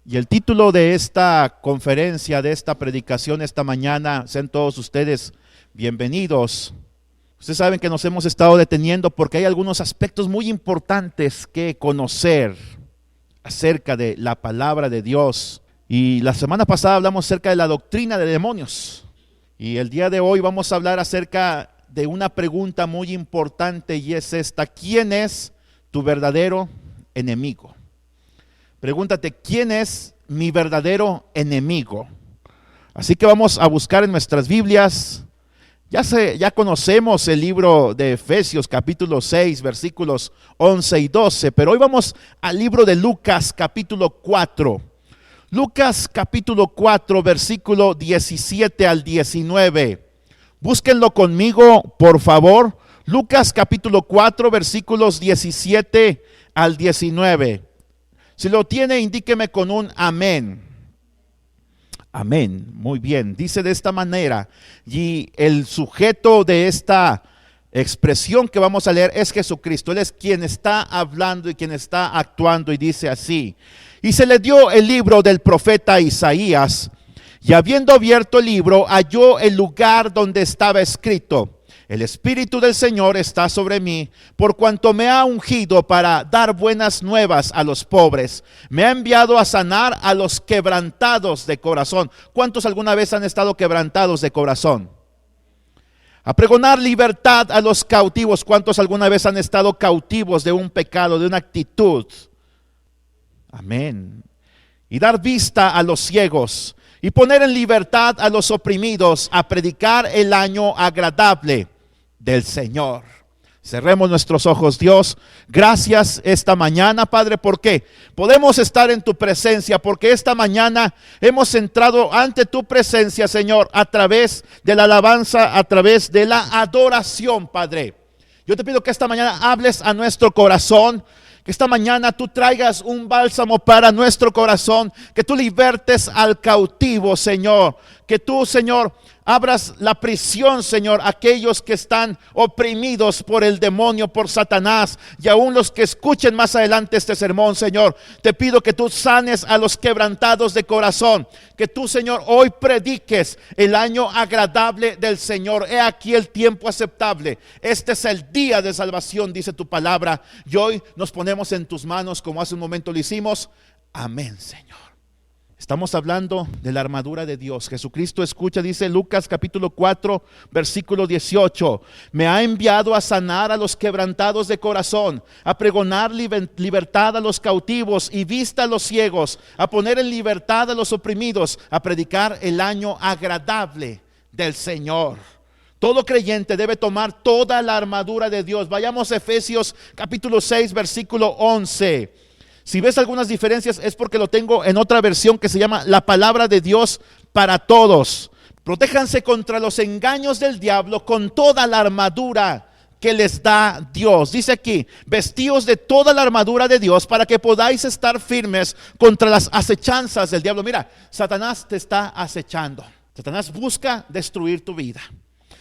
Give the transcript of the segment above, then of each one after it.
Y el título de esta conferencia, de esta predicación esta mañana, sean todos ustedes bienvenidos. Ustedes saben que nos hemos estado deteniendo porque hay algunos aspectos muy importantes que conocer acerca de la palabra de Dios. Y la semana pasada hablamos acerca de la doctrina de demonios. Y el día de hoy vamos a hablar acerca de una pregunta muy importante y es esta: ¿quién es tu verdadero enemigo? Pregúntate, ¿quién es mi verdadero enemigo? Así que vamos a buscar en nuestras Biblias. Ya conocemos el libro de Efesios capítulo 6 versículos 11 y 12, pero hoy vamos al libro de Lucas capítulo 4. Lucas capítulo 4 versículo 17 al 19. Búsquenlo conmigo, por favor. Lucas capítulo 4 versículos 17 al 19. Si lo tiene, indíqueme con un amén. Amén, muy bien. Dice de esta manera, y el sujeto de esta expresión que vamos a leer es Jesucristo. Él es quien está hablando y quien está actuando, y dice así: y se le dio el libro del profeta Isaías, y habiendo abierto el libro, halló el lugar donde estaba escrito: el Espíritu del Señor está sobre mí, por cuanto me ha ungido para dar buenas nuevas a los pobres. Me ha enviado a sanar a los quebrantados de corazón. ¿Cuántos alguna vez han estado quebrantados de corazón? A pregonar libertad a los cautivos. ¿Cuántos alguna vez han estado cautivos de un pecado, de una actitud? Amén. Y dar vista a los ciegos, y poner en libertad a los oprimidos, a predicar el año agradable del Señor. Cerremos nuestros ojos. Dios, gracias esta mañana, Padre, porque podemos estar en tu presencia, porque esta mañana hemos entrado ante tu presencia, Señor, a través de la alabanza, a través de la adoración, Padre. Yo te pido que esta mañana hables a nuestro corazón, que esta mañana tú traigas un bálsamo para nuestro corazón, que tú libertes al cautivo, Señor, que tú, Señor, abras la prisión, Señor, a aquellos que están oprimidos por el demonio, por Satanás, y aún los que escuchen más adelante este sermón, Señor. Te pido que tú sanes a los quebrantados de corazón, que tú, Señor, hoy prediques el año agradable del Señor. He aquí el tiempo aceptable. Este es el día de salvación, dice tu palabra, y hoy nos ponemos en tus manos como hace un momento lo hicimos. Amén, Señor. Estamos hablando de la armadura de Dios. Jesucristo, escucha, dice Lucas capítulo 4 versículo 18: me ha enviado a sanar a los quebrantados de corazón, a pregonar libertad a los cautivos y vista a los ciegos, a poner en libertad a los oprimidos, a predicar el año agradable del Señor. Todo creyente debe tomar toda la armadura de Dios. Vayamos a Efesios capítulo 6 versículo 11. Si ves algunas diferencias es porque lo tengo en otra versión que se llama la palabra de Dios para todos. Protéjanse contra los engaños del diablo con toda la armadura que les da Dios. Dice aquí: vestíos de toda la armadura de Dios para que podáis estar firmes contra las acechanzas del diablo. Mira, Satanás te está acechando. Satanás busca destruir tu vida.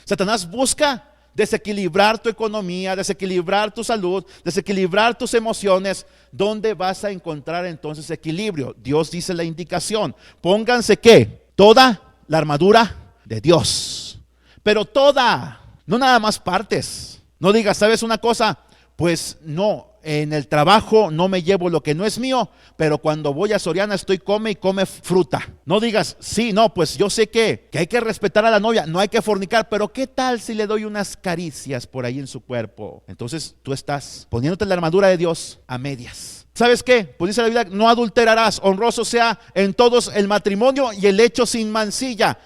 Satanás busca desequilibrar tu economía, desequilibrar tu salud, desequilibrar tus emociones. ¿Dónde vas a encontrar entonces equilibrio? Dios dice la indicación: pónganse ¿qué? Toda la armadura de Dios. Pero toda, no nada más partes. No digas, ¿sabes una cosa? Pues no, en el trabajo no me llevo lo que no es mío, pero cuando voy a Soriana estoy come y come fruta. No digas, sí, no, pues yo sé que hay que respetar a la novia, no hay que fornicar, pero ¿qué tal si le doy unas caricias por ahí en su cuerpo? Entonces tú estás poniéndote la armadura de Dios a medias. ¿Sabes qué? Pues dice la Biblia: no adulterarás, honroso sea en todos el matrimonio y el hecho sin mancilla.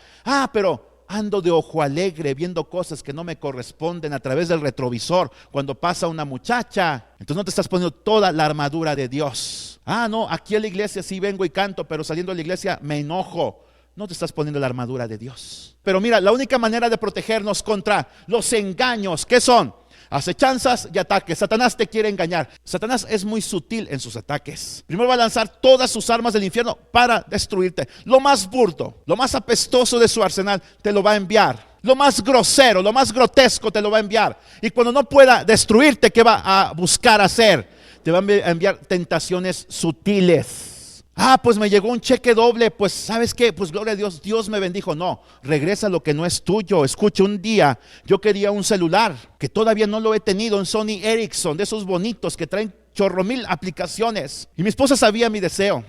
Pero ando de ojo alegre viendo cosas que no me corresponden a través del retrovisor cuando pasa una muchacha. Entonces no te estás poniendo toda la armadura de Dios. No, aquí a la iglesia sí vengo y canto, pero saliendo de la iglesia me enojo. No te estás poniendo la armadura de Dios. Pero mira, la única manera de protegernos contra los engaños, ¿qué son? Acechanzas y ataques. Satanás te quiere engañar. Satanás es muy sutil en sus ataques. Primero va a lanzar todas sus armas del infierno para destruirte. Lo más burdo, lo más apestoso de su arsenal te lo va a enviar. Lo más grosero, lo más grotesco te lo va a enviar. Y cuando no pueda destruirte, ¿qué va a buscar hacer? Te va a enviar tentaciones sutiles. Pues me llegó un cheque doble, pues ¿sabes qué? Pues gloria a Dios, Dios me bendijo. No, regresa lo que no es tuyo. Escucha, un día yo quería un celular que todavía no lo he tenido, un Sony Ericsson, de esos bonitos que traen chorro mil aplicaciones. Y mi esposa sabía mi deseo.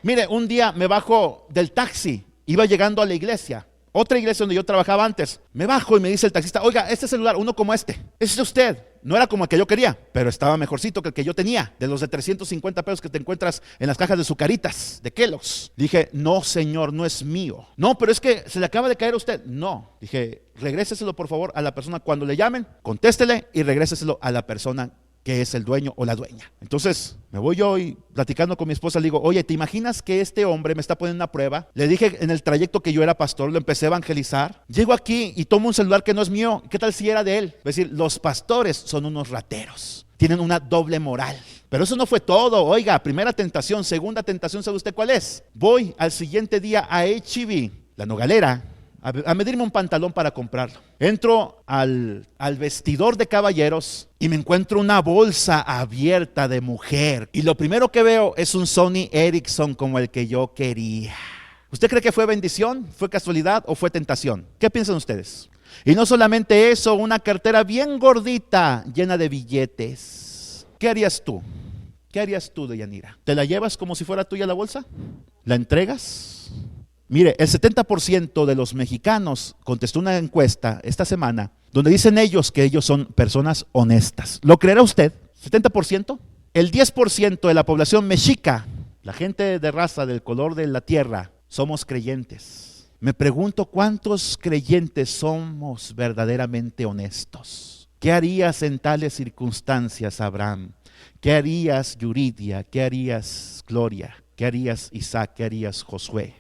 Mire, un día me bajo del taxi, iba llegando a la iglesia, otra iglesia donde yo trabajaba antes. Me bajo y me dice el taxista, oiga, este celular, uno como este, ¿es de usted? No era como el que yo quería, pero estaba mejorcito que el que yo tenía, de los de 350 pesos que te encuentras en las cajas de Zucaritas, de Kellogg's. Dije, no señor, no es mío. No, pero es que se le acaba de caer a usted. No, dije, regréseselo por favor a la persona cuando le llamen, contéstele y regréseselo a la persona que es el dueño o la dueña. Entonces me voy yo y platicando con mi esposa le digo, oye, ¿te imaginas que este hombre me está poniendo una prueba? Le dije en el trayecto que yo era pastor, lo empecé a evangelizar. Llego aquí y tomo un celular que no es mío. ¿Qué tal si era de él? Es decir, los pastores son unos rateros, tienen una doble moral. Pero eso no fue todo. Oiga, primera tentación, segunda tentación, ¿sabe usted cuál es? Voy al siguiente día a H-E-B, la Nogalera, a medirme un pantalón para comprarlo. Entro al vestidor de caballeros y me encuentro una bolsa abierta de mujer. Y lo primero que veo es un Sony Ericsson como el que yo quería. ¿Usted cree que fue bendición, fue casualidad o fue tentación? ¿Qué piensan ustedes? Y no solamente eso, una cartera bien gordita, llena de billetes. ¿Qué harías tú? ¿Qué harías tú, Deyanira? ¿Te la llevas como si fuera tuya la bolsa? ¿La entregas? Mire, el 70% de los mexicanos contestó una encuesta esta semana donde dicen ellos que ellos son personas honestas. ¿Lo creerá usted? ¿70%? El 10% de la población mexica, la gente de raza del color de la tierra, somos creyentes. Me pregunto cuántos creyentes somos verdaderamente honestos. ¿Qué harías en tales circunstancias, Abraham? ¿Qué harías, Yuridia? ¿Qué harías, Gloria? ¿Qué harías, Isaac? ¿Qué harías, Josué?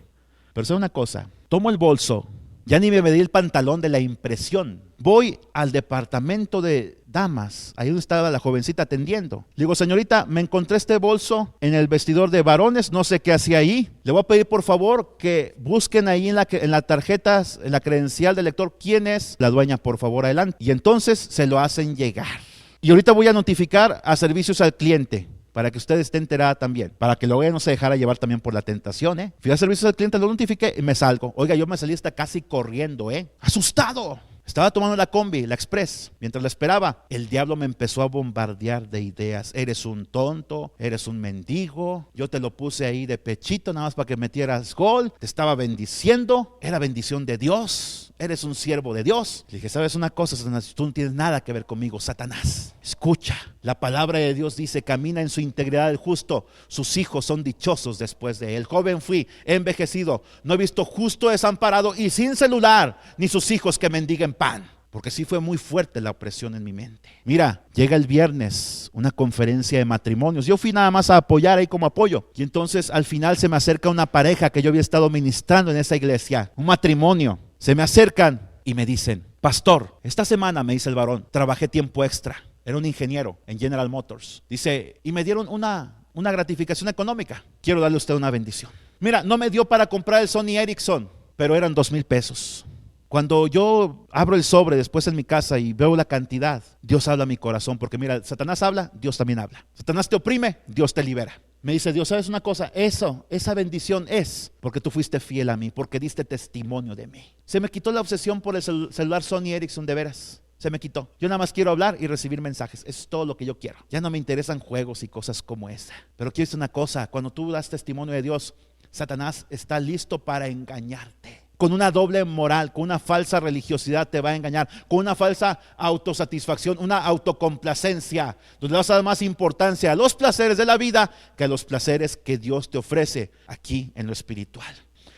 Pero sé una cosa, tomo el bolso, ya ni me medí el pantalón de la impresión. Voy al departamento de damas, ahí donde estaba la jovencita atendiendo. Le digo, señorita, me encontré este bolso en el vestidor de varones, no sé qué hacía ahí. Le voy a pedir por favor que busquen ahí en la tarjeta, en la credencial del lector, quién es la dueña, por favor, adelante. Y entonces se lo hacen llegar. Y ahorita voy a notificar a servicios al cliente, para que usted esté enterada también, para que luego no se dejara llevar también por la tentación. Fui a servicios al cliente, lo notifiqué y me salgo. Oiga, yo me salí hasta casi corriendo, asustado. Estaba tomando la combi, la express. Mientras la esperaba, el diablo me empezó a bombardear de ideas. Eres un tonto, eres un mendigo. Yo te lo puse ahí de pechito nada más para que metieras gol. Te estaba bendiciendo, era bendición de Dios. Eres un siervo de Dios. Le dije, ¿sabes una cosa, Satanás? Tú no tienes nada que ver conmigo, Satanás. Escucha, la palabra de Dios dice, camina en su integridad el justo, sus hijos son dichosos después de él. Joven fui, he envejecido, no he visto justo desamparado y sin celular, ni sus hijos que mendiguen pan. Porque sí fue muy fuerte la opresión en mi mente. Mira, llega el viernes una conferencia de matrimonios. Yo fui nada más a apoyar ahí como apoyo. Y entonces al final se me acerca una pareja que yo había estado ministrando en esa iglesia. Un matrimonio. Se me acercan y me dicen, pastor, esta semana, me dice el varón, trabajé tiempo extra. Era un ingeniero en General Motors. Dice, y me dieron una gratificación económica. Quiero darle a usted una bendición. Mira, no me dio para comprar el Sony Ericsson, pero eran 2,000 pesos. Cuando yo abro el sobre después en mi casa y veo la cantidad, Dios habla a mi corazón, porque mira, Satanás habla, Dios también habla. Satanás te oprime, Dios te libera. Me dice Dios, ¿sabes una cosa? Esa bendición es porque tú fuiste fiel a mí, porque diste testimonio de mí. Se me quitó la obsesión por el celular Sony Ericsson, de veras. Se me quitó. Yo nada más quiero hablar y recibir mensajes. Eso es todo lo que yo quiero. Ya no me interesan juegos y cosas como esa. Pero quiero decir una cosa, cuando tú das testimonio de Dios, Satanás está listo para engañarte. Con una doble moral, con una falsa religiosidad te va a engañar, con una falsa autosatisfacción, una autocomplacencia, donde le vas a dar más importancia a los placeres de la vida que a los placeres que Dios te ofrece aquí en lo espiritual.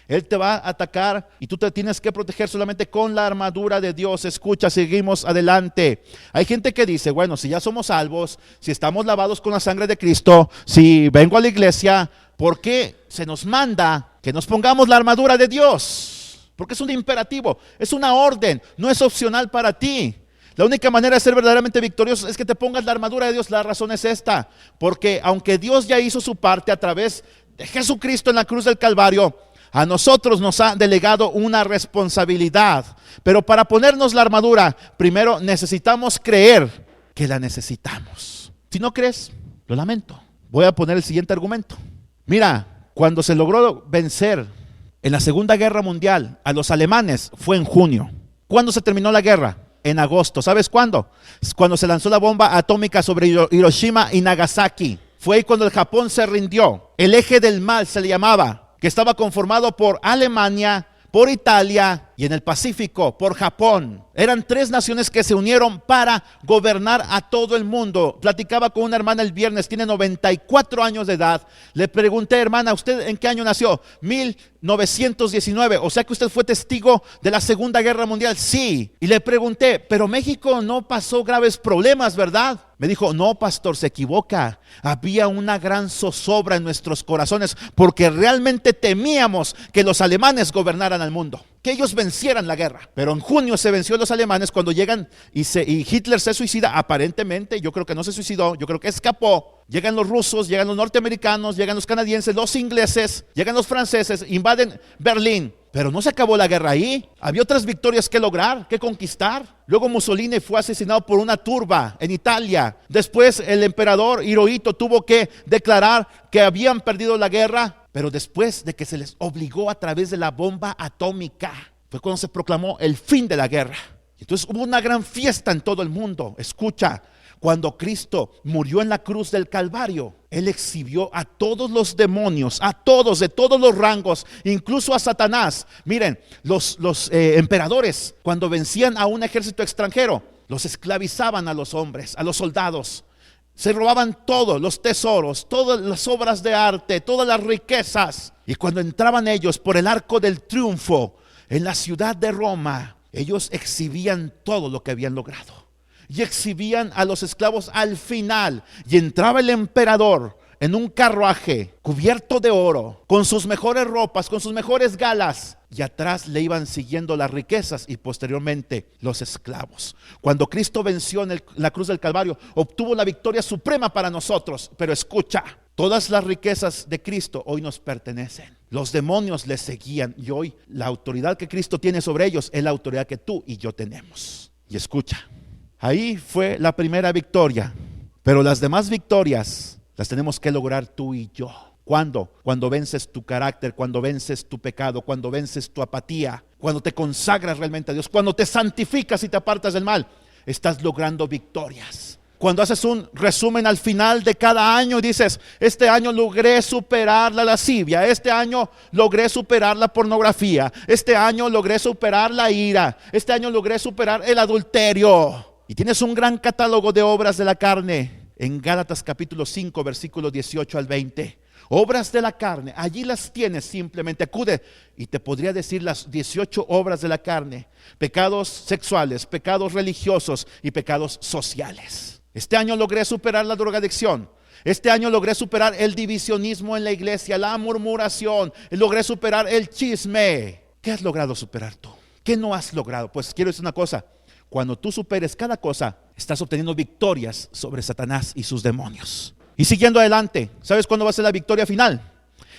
Él te va a atacar y tú te tienes que proteger solamente con la armadura de Dios. Escucha, seguimos adelante. Hay gente que dice, bueno, si ya somos salvos, si estamos lavados con la sangre de Cristo, si vengo a la iglesia, ¿por qué se nos manda que nos pongamos la armadura de Dios? Porque es un imperativo, es una orden, no es opcional para ti. La única manera de ser verdaderamente victorioso es que te pongas la armadura de Dios. La razón es esta, porque aunque Dios ya hizo su parte a través de Jesucristo en la cruz del Calvario, a nosotros nos ha delegado una responsabilidad. Pero para ponernos la armadura, primero necesitamos creer que la necesitamos. Si no crees, lo lamento. Voy a poner el siguiente argumento. Mira, cuando se logró vencer en la Segunda Guerra Mundial a los alemanes fue en junio. ¿Cuándo se terminó la guerra? En agosto. ¿Sabes cuándo? Cuando se lanzó la bomba atómica sobre Hiroshima y Nagasaki. Fue ahí cuando el Japón se rindió. El eje del mal se le llamaba, que estaba conformado por Alemania, por Italia y en el Pacífico por Japón. Eran tres naciones que se unieron para gobernar a todo el mundo. Platicaba con una hermana el viernes, tiene 94 años de edad. Le pregunté, hermana, ¿usted en qué año nació? 1919, o sea que usted fue testigo de la Segunda Guerra Mundial. Sí. Y le pregunté, pero México no pasó graves problemas, ¿verdad? Me dijo, no, pastor, se equivoca. Había una gran zozobra en nuestros corazones porque realmente temíamos que los alemanes gobernaran al mundo, que ellos vencieran la guerra. Pero en junio se venció los alemanes cuando llegan y Hitler se suicida. Aparentemente, yo creo que no se suicidó, yo creo que escapó. Llegan los rusos, llegan los norteamericanos, llegan los canadienses, los ingleses, llegan los franceses, invaden Berlín. Pero no se acabó la guerra ahí. Había otras victorias que lograr, que conquistar. Luego Mussolini fue asesinado por una turba en Italia. Después el emperador Hirohito tuvo que declarar que habían perdido la guerra. Pero después de que se les obligó a través de la bomba atómica, fue cuando se proclamó el fin de la guerra. Entonces hubo una gran fiesta en todo el mundo. Escucha, cuando Cristo murió en la cruz del Calvario, Él exhibió a todos los demonios, a todos, de todos los rangos, incluso a Satanás. Miren, los emperadores, cuando vencían a un ejército extranjero, los esclavizaban a los hombres, a los soldados. Se robaban todos los tesoros, todas las obras de arte, todas las riquezas. Y cuando entraban ellos por el Arco del Triunfo en la ciudad de Roma, ellos exhibían todo lo que habían logrado. Y exhibían a los esclavos al final. Y entraba el emperador en un carruaje cubierto de oro, con sus mejores ropas, con sus mejores galas. Y atrás le iban siguiendo las riquezas y posteriormente los esclavos. Cuando Cristo venció en la cruz del Calvario, obtuvo la victoria suprema para nosotros. Pero escucha, todas las riquezas de Cristo hoy nos pertenecen. Los demonios le seguían y hoy la autoridad que Cristo tiene sobre ellos es la autoridad que tú y yo tenemos. Y escucha, ahí fue la primera victoria, pero las demás victorias las tenemos que lograr tú y yo. ¿Cuándo? Cuando vences tu carácter, cuando vences tu pecado, cuando vences tu apatía, cuando te consagras realmente a Dios, cuando te santificas y te apartas del mal, estás logrando victorias. Cuando haces un resumen al final de cada año y dices, este año logré superar la lascivia, este año logré superar la pornografía, este año logré superar la ira, este año logré superar el adulterio. Y tienes un gran catálogo de obras de la carne en Gálatas capítulo 5, versículos 18 al 20. Obras de la carne, allí las tienes, simplemente acude y te podría decir las 18 obras de la carne: pecados sexuales, pecados religiosos y pecados sociales. Este año logré superar la drogadicción. Este año logré superar el divisionismo en la iglesia, la murmuración, logré superar el chisme. ¿Qué has logrado superar tú? ¿Qué no has logrado? Pues quiero decir una cosa: cuando tú superes cada cosa, estás obteniendo victorias sobre Satanás y sus demonios. Y siguiendo adelante, ¿sabes cuándo va a ser la victoria final?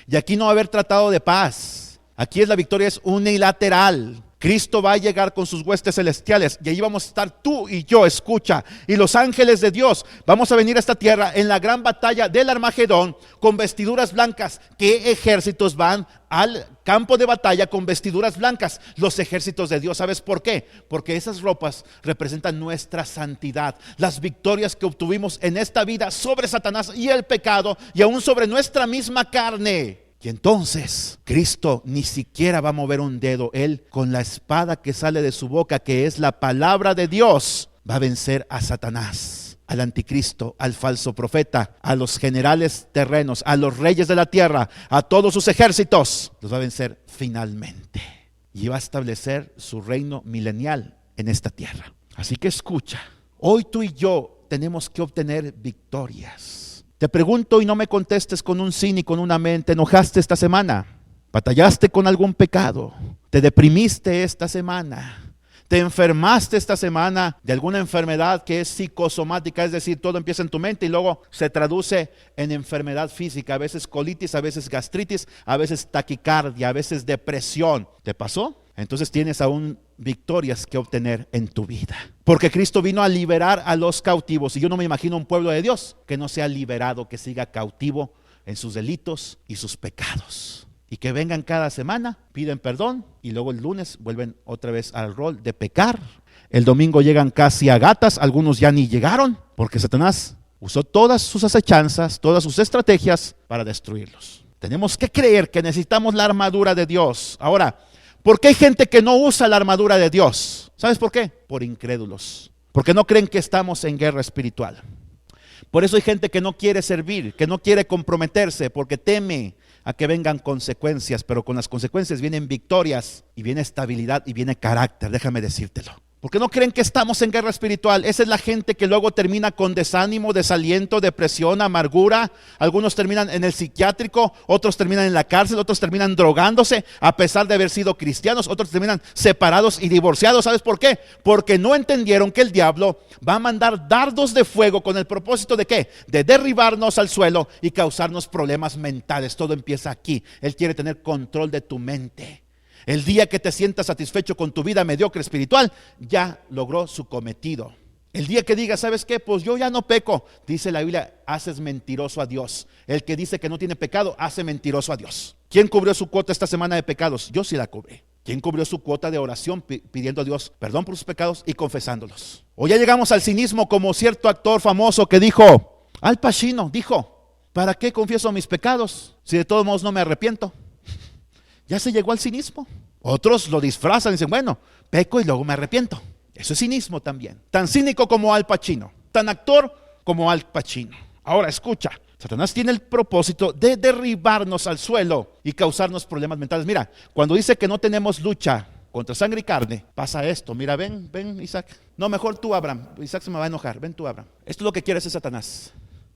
Y aquí no va a haber tratado de paz. Aquí la victoria es unilateral. Cristo va a llegar con sus huestes celestiales y ahí vamos a estar tú y yo, escucha, y los ángeles de Dios. Vamos a venir a esta tierra en la gran batalla del Armagedón con vestiduras blancas. ¿Qué ejércitos van al campo de batalla con vestiduras blancas? Los ejércitos de Dios. ¿Sabes por qué? Porque esas ropas representan nuestra santidad, las victorias que obtuvimos en esta vida sobre Satanás y el pecado y aún sobre nuestra misma carne. Y entonces Cristo ni siquiera va a mover un dedo. Él, con la espada que sale de su boca, que es la palabra de Dios, va a vencer a Satanás, al anticristo, al falso profeta, a los generales terrenos, a los reyes de la tierra, a todos sus ejércitos. Los va a vencer finalmente y va a establecer su reino milenial en esta tierra. Así que escucha, hoy tú y yo tenemos que obtener victorias. Te pregunto y no me contestes con un sí ni con una amén. ¿Te enojaste esta semana? ¿Batallaste con algún pecado? ¿Te deprimiste esta semana? ¿Te enfermaste esta semana de alguna enfermedad que es psicosomática? Es decir, todo empieza en tu mente y luego se traduce en enfermedad física. A veces colitis, a veces gastritis, a veces taquicardia, a veces depresión. ¿Te pasó? Entonces tienes aún victorias que obtener en tu vida. Porque Cristo vino a liberar a los cautivos. Y yo no me imagino un pueblo de Dios que no sea liberado, que siga cautivo en sus delitos y sus pecados. Y que vengan cada semana, piden perdón y luego el lunes vuelven otra vez al rol de pecar. El domingo llegan casi a gatas, algunos ya ni llegaron, porque Satanás usó todas sus acechanzas, todas sus estrategias para destruirlos. Tenemos que creer que necesitamos la armadura de Dios. Ahora, ¿por qué hay gente que no usa la armadura de Dios? ¿Sabes por qué? Por incrédulos, porque no creen que estamos en guerra espiritual. Por eso hay gente que no quiere servir, que no quiere comprometerse, porque teme a que vengan consecuencias, pero con las consecuencias vienen victorias y viene estabilidad y viene carácter, déjame decírtelo. Porque no creen que estamos en guerra espiritual. Esa es la gente que luego termina con desánimo, desaliento, depresión, amargura. Algunos terminan en el psiquiátrico, otros terminan en la cárcel, otros terminan drogándose a pesar de haber sido cristianos, otros terminan separados y divorciados. ¿Sabes por qué? Porque no entendieron que el diablo va a mandar dardos de fuego con el propósito de ¿qué? De derribarnos al suelo y causarnos problemas mentales. Todo empieza aquí. Él quiere tener control de tu mente. El día que te sientas satisfecho con tu vida mediocre espiritual, ya logró su cometido. El día que digas, ¿sabes qué? Pues yo ya no peco. Dice la Biblia, haces mentiroso a Dios. El que dice que no tiene pecado, hace mentiroso a Dios. ¿Quién cubrió su cuota esta semana de pecados? Yo sí la cubrí. ¿Quién cubrió su cuota de oración pidiendo a Dios perdón por sus pecados y confesándolos? O ya llegamos al cinismo como cierto actor famoso que dijo, Al Pacino dijo, ¿para qué confieso mis pecados si de todos modos no me arrepiento? Ya se llegó al cinismo. Otros lo disfrazan y dicen, bueno, peco y luego me arrepiento. Eso es cinismo también. Tan cínico como Al Pacino, tan actor como Al Pacino. Ahora escucha, Satanás tiene el propósito de derribarnos al suelo y causarnos problemas mentales. Mira, cuando dice que no tenemos lucha contra sangre y carne, pasa esto. Mira, ven Isaac. No, mejor tú, Abraham. Isaac se me va a enojar. Ven tú, Abraham. Esto es lo que quiere hacer Satanás.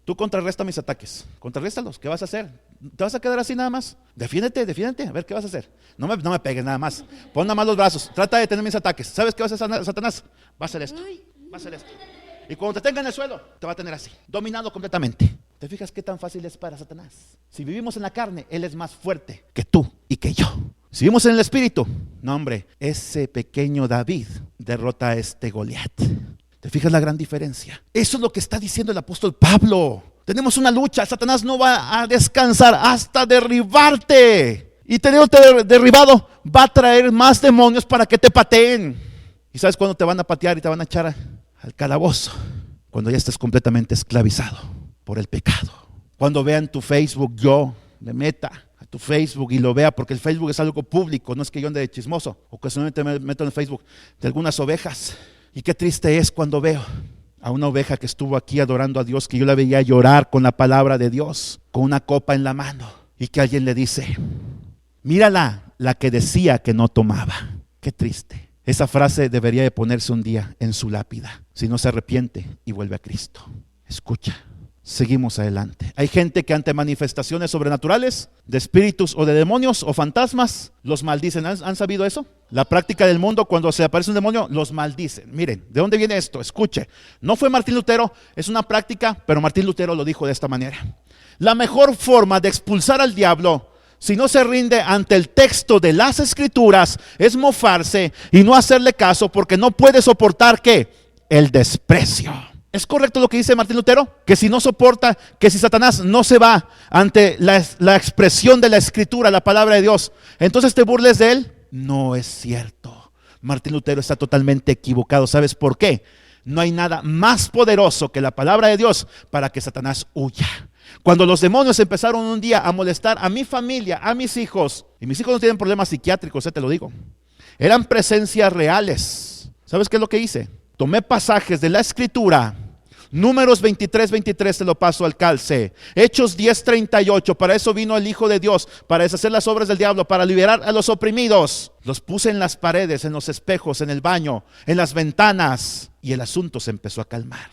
Tú contrarresta mis ataques, contrarréstalos. ¿Qué vas a hacer? ¿Te vas a quedar así nada más? Defiéndete, a ver qué vas a hacer. No me pegues nada más. Pon nada más los brazos, trata de detener mis ataques. ¿Sabes qué va a hacer Satanás? Va a hacer esto, va a hacer esto. Y cuando te tenga en el suelo, te va a tener así, dominado completamente. ¿Te fijas qué tan fácil es para Satanás? Si vivimos en la carne, él es más fuerte que tú y que yo. Si vivimos en el espíritu, no hombre, ese pequeño David derrota a este Goliat. ¿Te fijas la gran diferencia? Eso es lo que está diciendo el apóstol Pablo. Tenemos una lucha. Satanás no va a descansar hasta derribarte. Y teniéndote derribado, va a traer más demonios para que te pateen. ¿Y sabes cuándo te van a patear y te van a echar al calabozo? Cuando ya estés completamente esclavizado por el pecado. Cuando vean tu Facebook, yo me meta a tu Facebook y lo vea, porque el Facebook es algo público. No es que yo ande de chismoso. Ocasionalmente me meto en el Facebook de algunas ovejas. Y qué triste es cuando veo a una oveja que estuvo aquí adorando a Dios, que yo la veía llorar con la palabra de Dios, con una copa en la mano, y que alguien le dice, mírala, la que decía que no tomaba. Qué triste. Esa frase debería de ponerse un día en su lápida, si no se arrepiente y vuelve a Cristo. Escucha. Seguimos adelante. Hay gente que ante manifestaciones sobrenaturales, de espíritus o de demonios o fantasmas, los maldicen. ¿Han sabido eso? La práctica del mundo, cuando se aparece un demonio, los maldicen. Miren, ¿de dónde viene esto? Escuche, no fue Martín Lutero, es una práctica, pero Martín Lutero lo dijo de esta manera. La mejor forma de expulsar al diablo, si no se rinde ante el texto de las Escrituras, es mofarse y no hacerle caso, porque no puede soportar ¿qué? El desprecio. ¿Es correcto lo que dice Martín Lutero? Que si no soporta, que si Satanás no se va ante la expresión de la Escritura, la palabra de Dios, entonces te burles de él. No es cierto. Martín Lutero está totalmente equivocado. ¿Sabes por qué? No hay nada más poderoso que la palabra de Dios para que Satanás huya. Cuando los demonios empezaron un día a molestar a mi familia, a mis hijos, y mis hijos no tienen problemas psiquiátricos, te lo digo, eran presencias reales. ¿Sabes qué es lo que hice? Tomé pasajes de la Escritura, Números 23:23 te lo paso al calce, Hechos 10:38, para eso vino el Hijo de Dios, para deshacer las obras del diablo, para liberar a los oprimidos. Los puse en las paredes, en los espejos, en el baño, en las ventanas, y el asunto se empezó a calmar.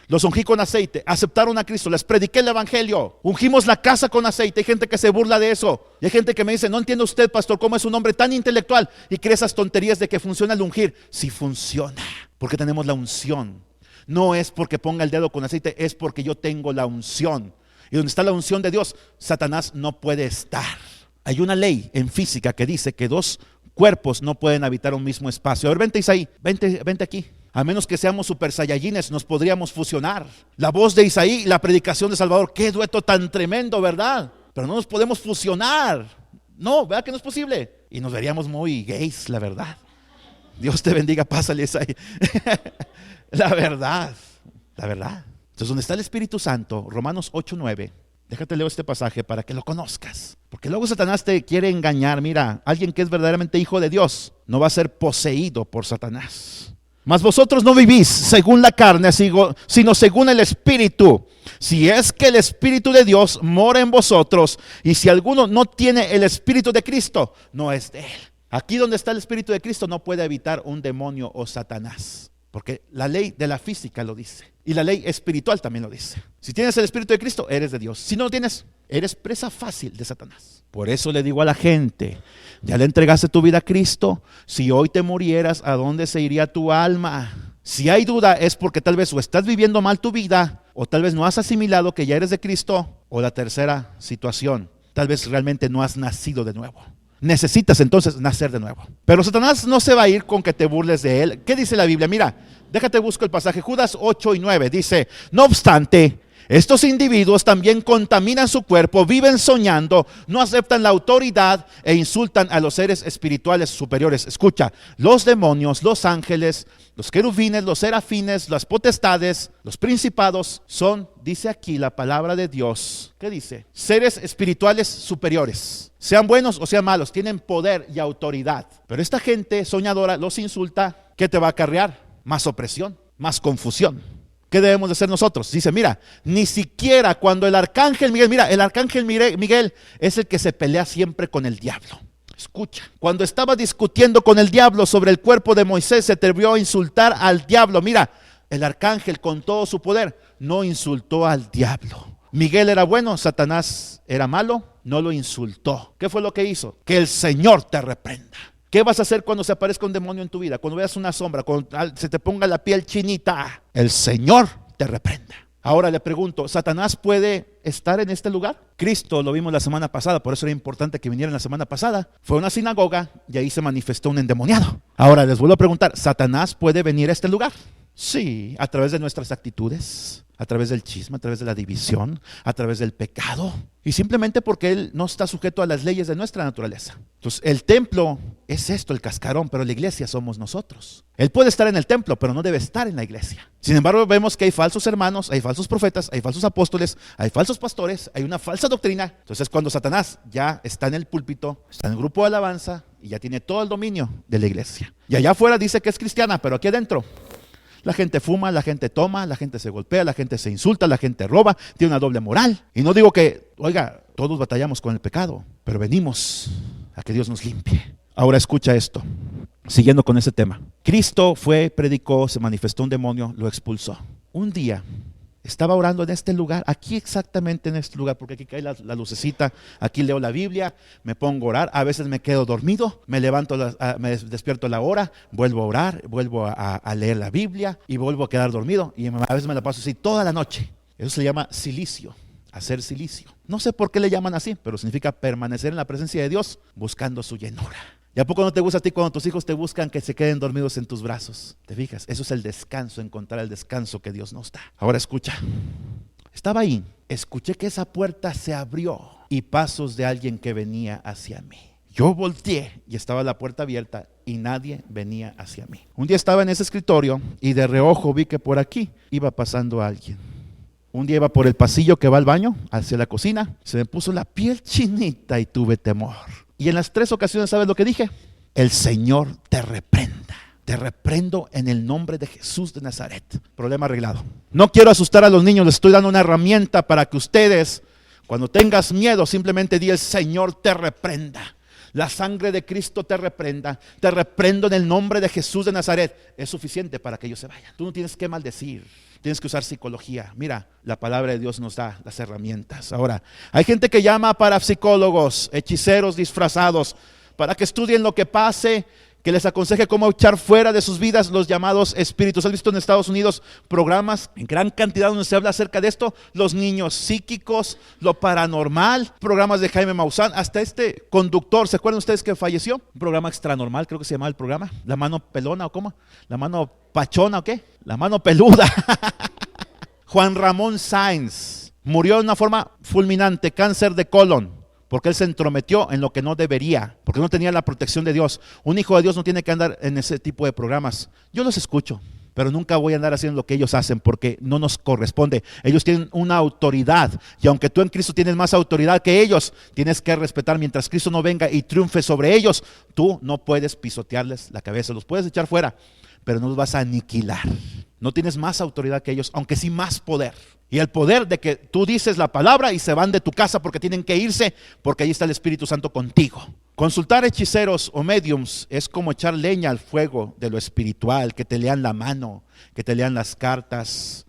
Los ungí con aceite, aceptaron a Cristo, les prediqué el evangelio, ungimos la casa con aceite. Hay gente que se burla de eso, y hay gente que me dice, no entiende usted, pastor, cómo es un hombre tan intelectual y cree esas tonterías de que funciona el ungir. Sí funciona, porque tenemos la unción. No es porque ponga el dedo con aceite, es porque yo tengo la unción. Y donde está la unción de Dios, Satanás no puede estar. Hay una ley en física que dice que dos cuerpos no pueden habitar un mismo espacio. A ver, vente Isaí, vente aquí. A menos que seamos super saiyajines, nos podríamos fusionar. La voz de Isaí y la predicación de Salvador, qué dueto tan tremendo, ¿verdad? Pero no nos podemos fusionar. No, ¿verdad que no es posible? Y nos veríamos muy gays, la verdad. Dios te bendiga, pásale Isaí. La verdad. Entonces, donde está el Espíritu Santo, Romanos 8:9. Déjate leo este pasaje para que lo conozcas. Porque luego Satanás te quiere engañar. Mira, alguien que es verdaderamente hijo de Dios no va a ser poseído por Satanás. Mas vosotros no vivís según la carne, sino según el Espíritu. Si es que el Espíritu de Dios mora en vosotros, y si alguno no tiene el Espíritu de Cristo, no es de él. Aquí donde está el Espíritu de Cristo no puede habitar un demonio o Satanás. Porque la ley de la física lo dice. Y la ley espiritual también lo dice. Si tienes el Espíritu de Cristo, eres de Dios. Si no lo tienes, eres presa fácil de Satanás. Por eso le digo a la gente, ya le entregaste tu vida a Cristo. Si hoy te murieras, ¿a dónde se iría tu alma? Si hay duda, es porque tal vez o estás viviendo mal tu vida, o tal vez no has asimilado que ya eres de Cristo, o la tercera situación, tal vez realmente no has nacido de nuevo. Necesitas entonces nacer de nuevo. Pero Satanás no se va a ir con que te burles de él. ¿Qué dice la Biblia? Mira, déjate busco el pasaje. Judas 8:9 dice: no obstante, estos individuos también contaminan su cuerpo, viven soñando, no aceptan la autoridad e insultan a los seres espirituales superiores. Escucha, los demonios, los ángeles, los querubines, los serafines, las potestades, los principados son, dice aquí la palabra de Dios, ¿qué dice? Seres espirituales superiores. Sean buenos o sean malos, tienen poder y autoridad. Pero esta gente soñadora los insulta. ¿Qué te va a acarrear? Más opresión, más confusión. ¿Qué debemos de hacer nosotros? Dice, mira, ni siquiera cuando el arcángel Miguel, mira, el arcángel Miguel es el que se pelea siempre con el diablo. Escucha, cuando estaba discutiendo con el diablo sobre el cuerpo de Moisés, se atrevió a insultar al diablo. Mira, el arcángel con todo su poder no insultó al diablo. Miguel era bueno, Satanás era malo, no lo insultó. ¿Qué fue lo que hizo? Que el Señor te reprenda. ¿Qué vas a hacer cuando se aparezca un demonio en tu vida? Cuando veas una sombra, cuando se te ponga la piel chinita, el Señor te reprenda. Ahora le pregunto, ¿Satanás puede estar en este lugar? Cristo lo vimos la semana pasada, por eso era importante que vinieran la semana pasada. Fue a una sinagoga y ahí se manifestó un endemoniado. Ahora les vuelvo a preguntar, ¿Satanás puede venir a este lugar? Sí, a través de nuestras actitudes, a través del chisme, a través de la división, a través del pecado. Y simplemente porque Él no está sujeto a las leyes de nuestra naturaleza. Entonces el templo es esto, el cascarón, pero la iglesia somos nosotros. Él puede estar en el templo, pero no debe estar en la iglesia. Sin embargo, vemos que hay falsos hermanos, hay falsos profetas, hay falsos apóstoles, hay falsos pastores, hay una falsa doctrina. Entonces cuando Satanás ya está en el púlpito, está en el grupo de alabanza y ya tiene todo el dominio de la iglesia. Y allá afuera dice que es cristiana, pero aquí adentro la gente fuma, la gente toma, la gente se golpea, la gente se insulta, la gente roba, tiene una doble moral. Y no digo que, oiga, todos batallamos con el pecado, pero venimos a que Dios nos limpie. Ahora escucha esto, siguiendo con ese tema. Cristo fue, predicó, se manifestó un demonio, lo expulsó. Un día estaba orando en este lugar, aquí exactamente en este lugar, porque aquí cae la lucecita, aquí leo la Biblia, me pongo a orar, a veces me quedo dormido, me levanto, me despierto a la hora, vuelvo a orar, vuelvo a leer la Biblia y vuelvo a quedar dormido y a veces me la paso así toda la noche. Eso se llama silicio, hacer silicio. No sé por qué le llaman así, pero significa permanecer en la presencia de Dios buscando su llenura. ¿Y a poco no te gusta a ti cuando tus hijos te buscan que se queden dormidos en tus brazos? ¿Te fijas? Eso es el descanso, encontrar el descanso que Dios nos da. Ahora escucha, estaba ahí, escuché que esa puerta se abrió y pasos de alguien que venía hacia mí. Yo volteé y estaba la puerta abierta y nadie venía hacia mí. Un día estaba en ese escritorio y de reojo vi que por aquí iba pasando alguien. Un día iba por el pasillo que va al baño, hacia la cocina, se me puso la piel chinita y tuve temor. Y en las 3 ocasiones, ¿sabes lo que dije? El Señor te reprenda. Te reprendo en el nombre de Jesús de Nazaret. Problema arreglado. No quiero asustar a los niños, les estoy dando una herramienta para que ustedes, cuando tengas miedo, simplemente di: el Señor te reprenda. La sangre de Cristo te reprenda. Te reprendo en el nombre de Jesús de Nazaret. Es suficiente para que ellos se vayan. Tú no tienes que maldecir. Tienes que usar psicología. Mira, la palabra de Dios nos da las herramientas. Ahora, hay gente que llama para psicólogos, hechiceros disfrazados, para que estudien lo que pase, que les aconseje cómo echar fuera de sus vidas los llamados espíritus. ¿Has visto en Estados Unidos programas en gran cantidad donde se habla acerca de esto? Los niños psíquicos, lo paranormal, programas de Jaime Maussan, hasta este conductor, ¿se acuerdan ustedes que falleció? Un programa extranormal, creo que se llamaba el programa, La Mano Pelona o cómo, La Mano Pachona o qué, La Mano Peluda. Juan Ramón Sáenz murió de una forma fulminante, cáncer de colon, porque él se entrometió en lo que no debería, porque no tenía la protección de Dios. Un hijo de Dios no tiene que andar en ese tipo de programas. Yo los escucho, pero nunca voy a andar haciendo lo que ellos hacen porque no nos corresponde. Ellos tienen una autoridad y aunque tú en Cristo tienes más autoridad que ellos, tienes que respetar mientras Cristo no venga y triunfe sobre ellos. Tú no puedes pisotearles la cabeza, los puedes echar fuera, pero no los vas a aniquilar. No tienes más autoridad que ellos, aunque sí más poder. Y el poder de que tú dices la palabra y se van de tu casa porque tienen que irse, porque ahí está el Espíritu Santo contigo. Consultar hechiceros o mediums es como echar leña al fuego de lo espiritual, que te lean la mano, que te lean las cartas.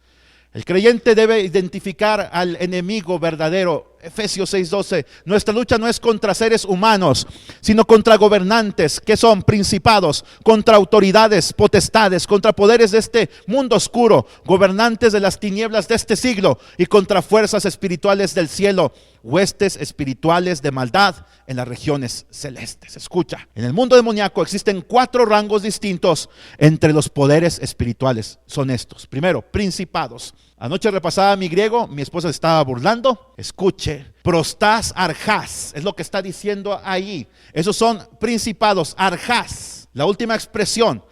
El creyente debe identificar al enemigo verdadero. Efesios 6:12, nuestra lucha no es contra seres humanos, sino contra gobernantes, que son principados, contra autoridades, potestades, contra poderes de este mundo oscuro, gobernantes de las tinieblas de este siglo y contra fuerzas espirituales del cielo, huestes espirituales de maldad en las regiones celestes. Escucha, en el mundo demoníaco existen 4 rangos distintos entre los poderes espirituales. Son estos. Primero, principados. Anoche repasaba mi griego, mi esposa se estaba burlando. Escuche, prostas arjás, es lo que está diciendo ahí. Esos son principados, arjás. La última expresión,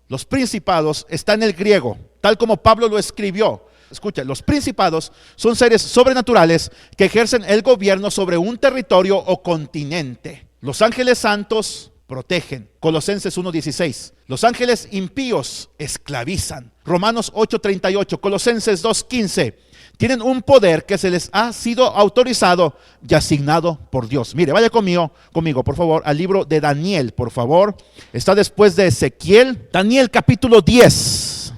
los principados, está en el griego, tal como Pablo lo escribió. Escucha, los principados son seres sobrenaturales que ejercen el gobierno sobre un territorio o continente. Los ángeles santos protegen. Colosenses 1:16. Los ángeles impíos esclavizan. Romanos 8:38. Colosenses 2:15. Tienen un poder que se les ha sido autorizado y asignado por Dios. Mire, vaya conmigo, por favor, al libro de Daniel, por favor. Está después de Ezequiel. Daniel capítulo 10,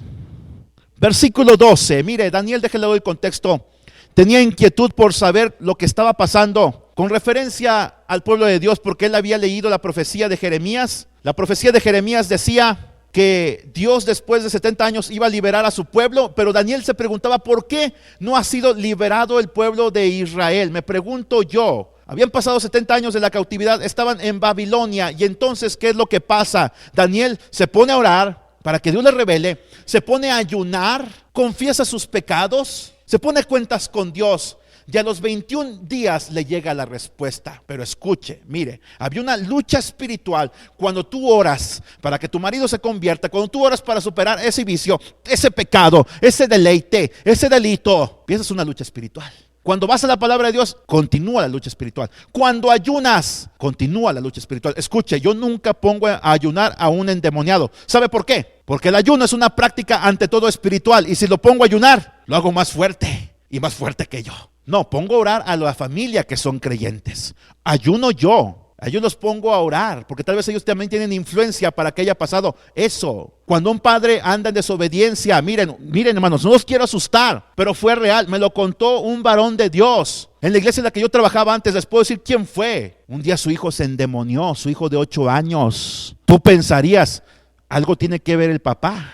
versículo 12. Mire, Daniel, déjale doy el contexto. Tenía inquietud por saber lo que estaba pasando con referencia al pueblo de Dios, porque él había leído la profecía de Jeremías. La profecía de Jeremías decía que Dios después de 70 años iba a liberar a su pueblo, pero Daniel se preguntaba por qué no ha sido liberado el pueblo de Israel. Me pregunto yo, habían pasado 70 años de la cautividad, estaban en Babilonia, y entonces ¿qué es lo que pasa? Daniel se pone a orar para que Dios le revele, se pone a ayunar, confiesa sus pecados, se pone cuentas con Dios. Y a los 21 días le llega la respuesta. Pero escuche, mire, había una lucha espiritual cuando tú oras para que tu marido se convierta, cuando tú oras para superar ese vicio, ese pecado, ese deleite, ese delito. Empiezas una lucha espiritual. Cuando vas a la palabra de Dios, continúa la lucha espiritual. Cuando ayunas, continúa la lucha espiritual. Escuche, yo nunca pongo a ayunar a un endemoniado. ¿Sabe por qué? Porque el ayuno es una práctica ante todo espiritual. Y si lo pongo a ayunar, lo hago más fuerte y más fuerte que yo. No, pongo a orar a la familia que son creyentes. Ayuno yo. A ellos los pongo a orar, porque tal vez ellos también tienen influencia para que haya pasado eso. Cuando un padre anda en desobediencia, miren hermanos, no los quiero asustar, pero fue real, me lo contó un varón de Dios. En la iglesia en la que yo trabajaba antes, les puedo decir quién fue. Un día su hijo se endemonió, su hijo de 8 años. Tú pensarías, algo tiene que ver el papá.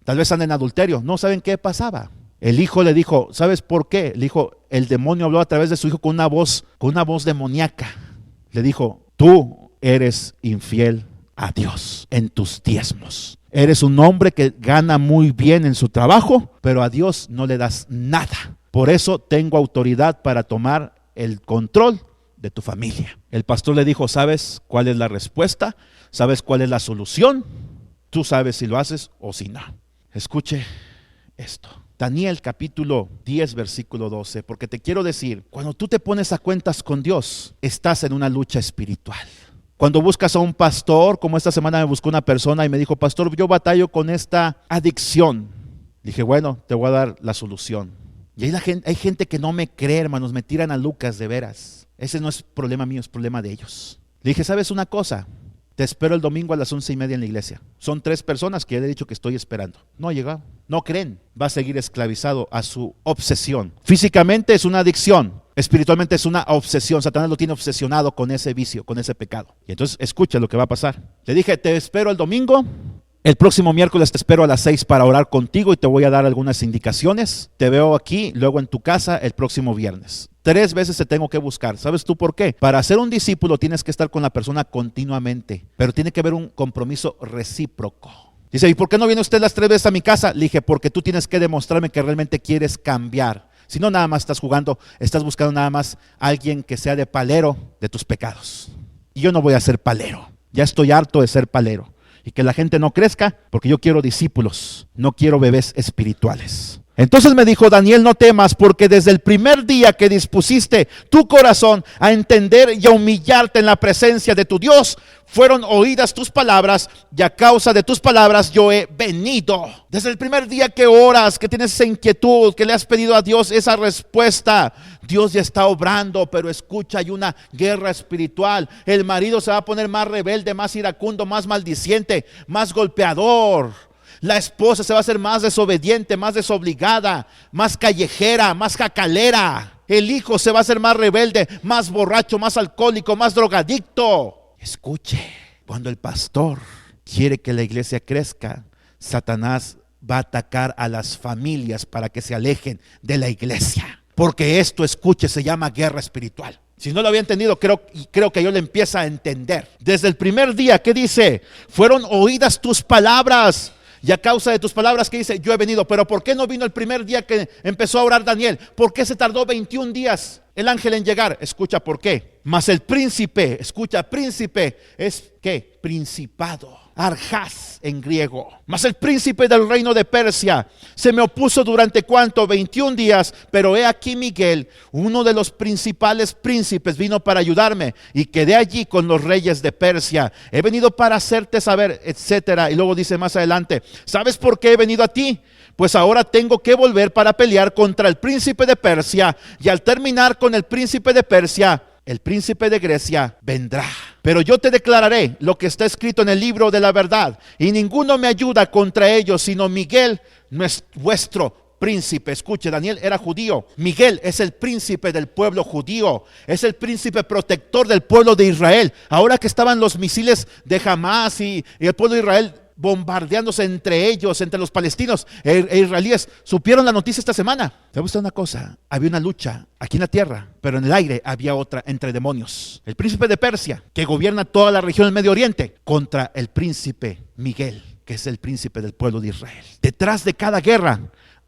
Tal vez anda en adulterio. No saben qué pasaba. El hijo le dijo, ¿sabes por qué? Le dijo, el demonio habló a través de su hijo con una voz demoníaca. Le dijo, tú eres infiel a Dios en tus diezmos. Eres un hombre que gana muy bien en su trabajo, pero a Dios no le das nada. Por eso tengo autoridad para tomar el control de tu familia. El pastor le dijo, ¿sabes cuál es la respuesta? ¿Sabes cuál es la solución? Tú sabes si lo haces o si no. Escuche esto. Daniel capítulo 10 versículo 12, porque te quiero decir, cuando tú te pones a cuentas con Dios, estás en una lucha espiritual. Cuando buscas a un pastor, como esta semana me buscó una persona y me dijo, pastor, yo batallo con esta adicción. Dije, bueno, te voy a dar la solución. Y hay gente que no me cree, hermanos, me tiran a Lucas de veras. Ese no es problema mío, es problema de ellos. Le dije, ¿sabes una cosa? te espero el domingo a las 11:30 en la iglesia. Son 3 personas que ya le he dicho que estoy esperando. No ha llegado, no creen. Va a seguir esclavizado a su obsesión. Físicamente es una adicción, espiritualmente es una obsesión. Satanás lo tiene obsesionado con ese vicio, con ese pecado. Y entonces escucha lo que va a pasar. Le dije, te espero el domingo. El próximo miércoles te espero a las 6 para orar contigo y te voy a dar algunas indicaciones. Te veo aquí, luego en tu casa el próximo viernes. 3 veces te tengo que buscar. ¿Sabes tú por qué? Para ser un discípulo tienes que estar con la persona continuamente, pero tiene que haber un compromiso recíproco. Dice, ¿y por qué no viene usted las 3 veces a mi casa? Le dije, porque tú tienes que demostrarme que realmente quieres cambiar. Si no, nada más estás jugando, estás buscando nada más a alguien que sea de palero de tus pecados. Y yo no voy a ser palero. Ya estoy harto de ser palero. Y que la gente no crezca, porque yo quiero discípulos, no quiero bebés espirituales. Entonces me dijo, Daniel, no temas, porque desde el primer día que dispusiste tu corazón a entender y a humillarte en la presencia de tu Dios, fueron oídas tus palabras, y a causa de tus palabras yo he venido. Desde el primer día que oras, que tienes esa inquietud, que le has pedido a Dios esa respuesta, Dios ya está obrando. Pero escucha, hay una guerra espiritual. El marido se va a poner más rebelde, más iracundo, más maldiciente, más golpeador. La esposa se va a hacer más desobediente, más desobligada, más callejera, más jacalera. El hijo se va a hacer más rebelde, más borracho, más alcohólico, más drogadicto. Escuche, cuando el pastor quiere que la iglesia crezca, Satanás va a atacar a las familias para que se alejen de la iglesia. Porque esto, escuche, se llama guerra espiritual. Si no lo había entendido, creo que yo le empiezo a entender. Desde el primer día, ¿qué dice? Fueron oídas tus palabras. Y a causa de tus palabras, que dice, yo he venido. Pero ¿por qué no vino el primer día que empezó a orar Daniel? ¿Por qué se tardó 21 días el ángel en llegar? Escucha por qué. Mas el príncipe, escucha, príncipe es ¿qué? Principado. Arjás en griego. Mas el príncipe del reino de Persia se me opuso durante ¿cuánto? 21 días. Pero he aquí Miguel, uno de los principales príncipes, vino para ayudarme, y quedé allí con los reyes de Persia. He venido para hacerte saber, etcétera. Y luego dice más adelante, ¿sabes por qué he venido a ti? Pues ahora tengo que volver para pelear contra el príncipe de Persia, y al terminar con el príncipe de Persia, el príncipe de Grecia vendrá. Pero yo te declararé lo que está escrito en el libro de la verdad, y ninguno me ayuda contra ellos, sino Miguel, vuestro príncipe. Escuche, Daniel era judío. Miguel es el príncipe del pueblo judío, es el príncipe protector del pueblo de Israel. Ahora que estaban los misiles de Hamás y el pueblo de Israel bombardeándose entre ellos, entre los palestinos e israelíes, supieron la noticia esta semana. ¿Te gusta una cosa? Había una lucha aquí en la tierra, pero en el aire había otra entre demonios. El príncipe de Persia, que gobierna toda la región del Medio Oriente, contra el príncipe Miguel, que es el príncipe del pueblo de Israel. Detrás de cada guerra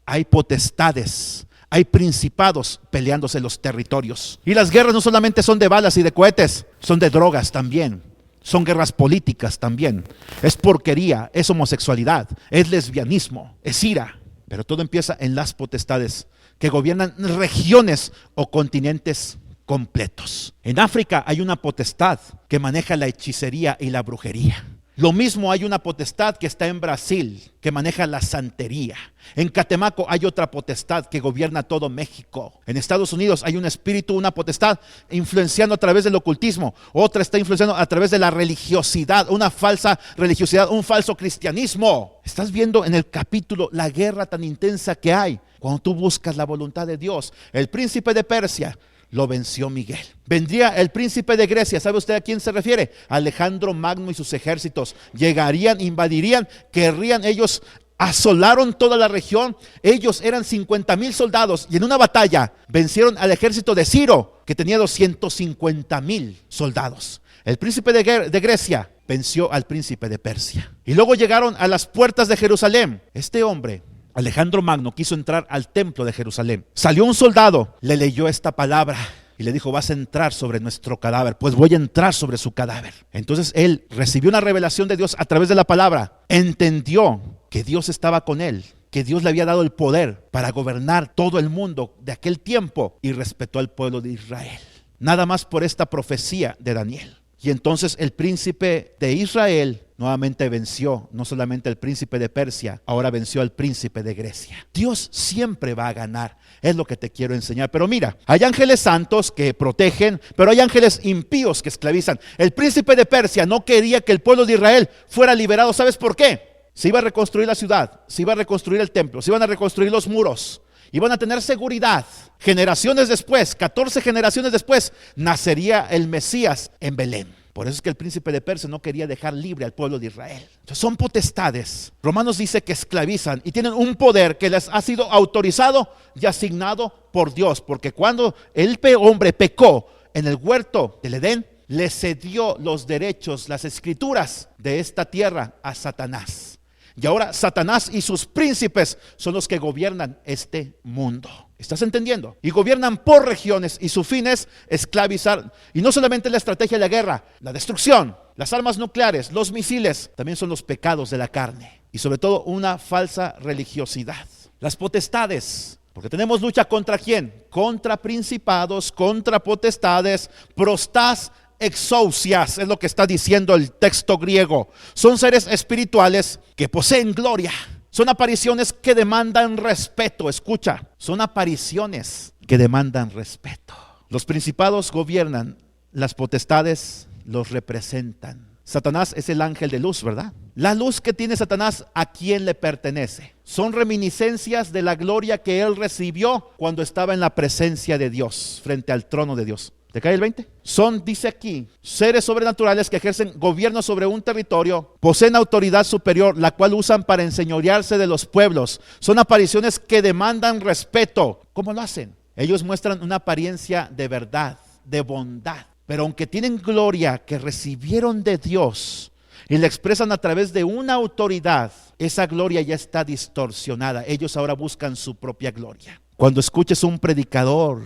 hay potestades, hay principados peleándose los territorios. Y las guerras no solamente son de balas y de cohetes, son de drogas también. Son guerras políticas también. Es porquería, es homosexualidad, es lesbianismo, es ira. Pero todo empieza en las potestades que gobiernan regiones o continentes completos. En África hay una potestad que maneja la hechicería y la brujería. Lo mismo hay una potestad que está en Brasil, que maneja la santería. En Catemaco hay otra potestad que gobierna todo México. En Estados Unidos hay un espíritu, una potestad influenciando a través del ocultismo. Otra está influenciando a través de la religiosidad, una falsa religiosidad, un falso cristianismo. Estás viendo en el capítulo la guerra tan intensa que hay cuando tú buscas la voluntad de Dios. El príncipe de Persia lo venció Miguel. Vendría el príncipe de Grecia. ¿Sabe usted a quién se refiere? Alejandro Magno y sus ejércitos. Llegarían, invadirían, querrían ellos. Asolaron toda la región. Ellos eran 50,000 soldados, y en una batalla vencieron al ejército de Ciro, que tenía 250,000 soldados. El príncipe de Grecia venció al príncipe de Persia. Y luego llegaron a las puertas de Jerusalén. Este hombre, Alejandro Magno, quiso entrar al templo de Jerusalén. Salió un soldado, le leyó esta palabra y le dijo: vas a entrar sobre nuestro cadáver. Pues voy a entrar sobre su cadáver. Entonces él recibió una revelación de Dios a través de la palabra. Entendió que Dios estaba con él, que Dios le había dado el poder para gobernar todo el mundo de aquel tiempo, y respetó al pueblo de Israel. Nada más por esta profecía de Daniel. Y entonces el príncipe de Israel nuevamente venció no solamente al príncipe de Persia, ahora venció al príncipe de Grecia. Dios siempre va a ganar, es lo que te quiero enseñar. Pero mira, hay ángeles santos que protegen, pero hay ángeles impíos que esclavizan. El príncipe de Persia no quería que el pueblo de Israel fuera liberado. ¿Sabes por qué? Se iba a reconstruir la ciudad, se iba a reconstruir el templo, se iban a reconstruir los muros, iban a tener seguridad. Generaciones después, 14 generaciones después, nacería el Mesías en Belén. Por eso es que el príncipe de Persia no quería dejar libre al pueblo de Israel. Entonces, son potestades. Romanos dice que esclavizan y tienen un poder que les ha sido autorizado y asignado por Dios. Porque cuando el hombre pecó en el huerto del Edén, le cedió los derechos, las escrituras de esta tierra a Satanás. Y ahora Satanás y sus príncipes son los que gobiernan este mundo. ¿Estás entendiendo? Y gobiernan por regiones y su fin es esclavizar. Y no solamente la estrategia de la guerra, la destrucción, las armas nucleares, los misiles, también son los pecados de la carne. Y sobre todo una falsa religiosidad. Las potestades, porque tenemos lucha contra ¿quién? Contra principados, contra potestades, prostas, exousias, es lo que está diciendo el texto griego. Son seres espirituales que poseen gloria. Son apariciones que demandan respeto. Escucha, son apariciones que demandan respeto. Los principados gobiernan, las potestades los representan. Satanás es el ángel de luz, ¿verdad? La luz que tiene Satanás, ¿a quién le pertenece? Son reminiscencias de la gloria que él recibió cuando estaba en la presencia de Dios, frente al trono de Dios. ¿Te cae el 20? Son, dice aquí, seres sobrenaturales que ejercen gobierno sobre un territorio, poseen autoridad superior, la cual usan para enseñorearse de los pueblos. Son apariciones que demandan respeto. ¿Cómo lo hacen? Ellos muestran una apariencia de verdad, de bondad. Pero aunque tienen gloria que recibieron de Dios y la expresan a través de una autoridad, esa gloria ya está distorsionada. Ellos ahora buscan su propia gloria. Cuando escuches un predicador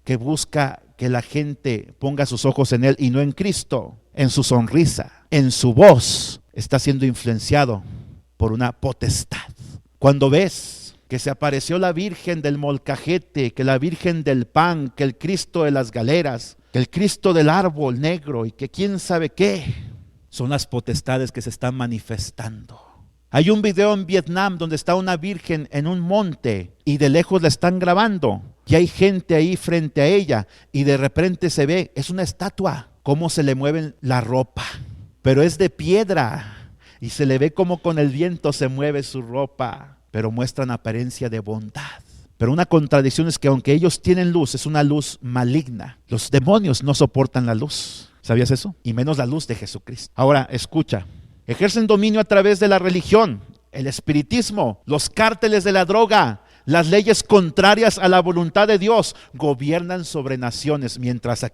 que busca que la gente ponga sus ojos en él y no en Cristo, en su sonrisa, en su voz, está siendo influenciado por una potestad. Cuando ves que se apareció la Virgen del molcajete, que la Virgen del pan, que el Cristo de las galeras, que el Cristo del árbol negro y que quién sabe qué, son las potestades que se están manifestando. Hay un video en Vietnam donde está una virgen en un monte y de lejos la están grabando y hay gente ahí frente a ella y de repente se ve, es una estatua, cómo se le mueve la ropa, pero es de piedra y se le ve como con el viento se mueve su ropa, pero muestran apariencia de bondad. Pero una contradicción es que aunque ellos tienen luz, es una luz maligna. Los demonios no soportan la luz. ¿Sabías eso? Y menos la luz de Jesucristo. Ahora, escucha. Ejercen dominio a través de la religión, el espiritismo, los cárteles de la droga, las leyes contrarias a la voluntad de Dios. Gobiernan sobre naciones, mientras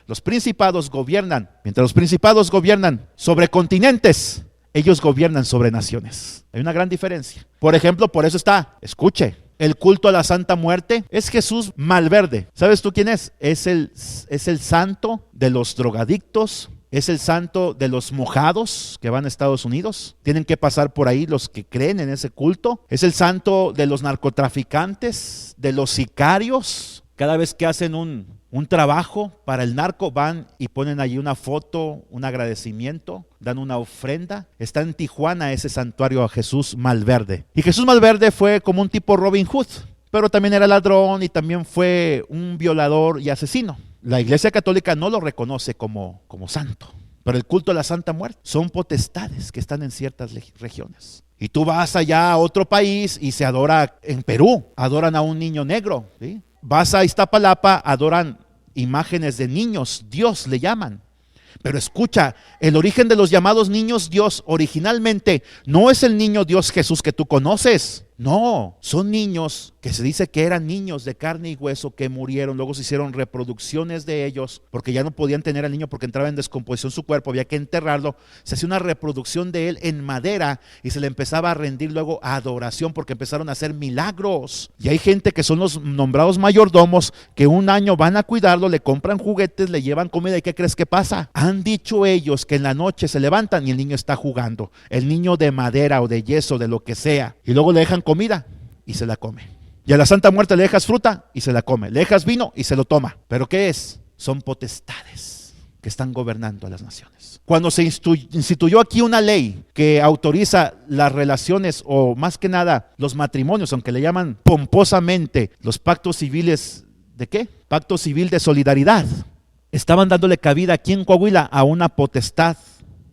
los principados gobiernan. Mientras los principados gobiernan sobre continentes, ellos gobiernan sobre naciones. Hay una gran diferencia. Por ejemplo, por eso está, escuche, el culto a la Santa Muerte es Jesús Malverde. ¿Sabes tú quién es? Es el santo de los drogadictos. Es el santo de los mojados que van a Estados Unidos. Tienen que pasar por ahí los que creen en ese culto. Es el santo de los narcotraficantes, de los sicarios. Cada vez que hacen un trabajo para el narco, van y ponen allí una foto, un agradecimiento, dan una ofrenda. Está en Tijuana ese santuario a Jesús Malverde. Y Jesús Malverde fue como un tipo Robin Hood, pero también era ladrón y también fue un violador y asesino. La Iglesia Católica no lo reconoce como santo, pero el culto a la Santa Muerte son potestades que están en ciertas regiones. Y tú vas allá a otro país y se adora en Perú, adoran a un niño negro, ¿sí? Vas a Iztapalapa, adoran imágenes de niños, Dios le llaman. Pero escucha, el origen de los llamados niños Dios originalmente no es el niño Dios Jesús que tú conoces. No, son niños que se dice que eran niños de carne y hueso que murieron. Luego se hicieron reproducciones de ellos porque ya no podían tener al niño porque entraba en descomposición su cuerpo, había que enterrarlo. Se hacía una reproducción de él en madera y se le empezaba a rendir luego a adoración porque empezaron a hacer milagros. Y hay gente que son los nombrados mayordomos que un año van a cuidarlo, le compran juguetes, le llevan comida. ¿Y qué crees que pasa? Han dicho ellos que en la noche se levantan y el niño está jugando. El niño de madera o de yeso, de lo que sea. Y luego le dejan comida y se la come. Y a la Santa Muerte le dejas fruta y se la come. Le dejas vino y se lo toma. ¿Pero qué es? Son potestades. que están gobernando a las naciones. Cuando se instituyó aquí una ley que autoriza las relaciones, o más que nada los matrimonios, aunque le llaman pomposamente los pactos civiles, ¿de qué? Pacto civil de solidaridad. Estaban dándole cabida aquí en Coahuila a una potestad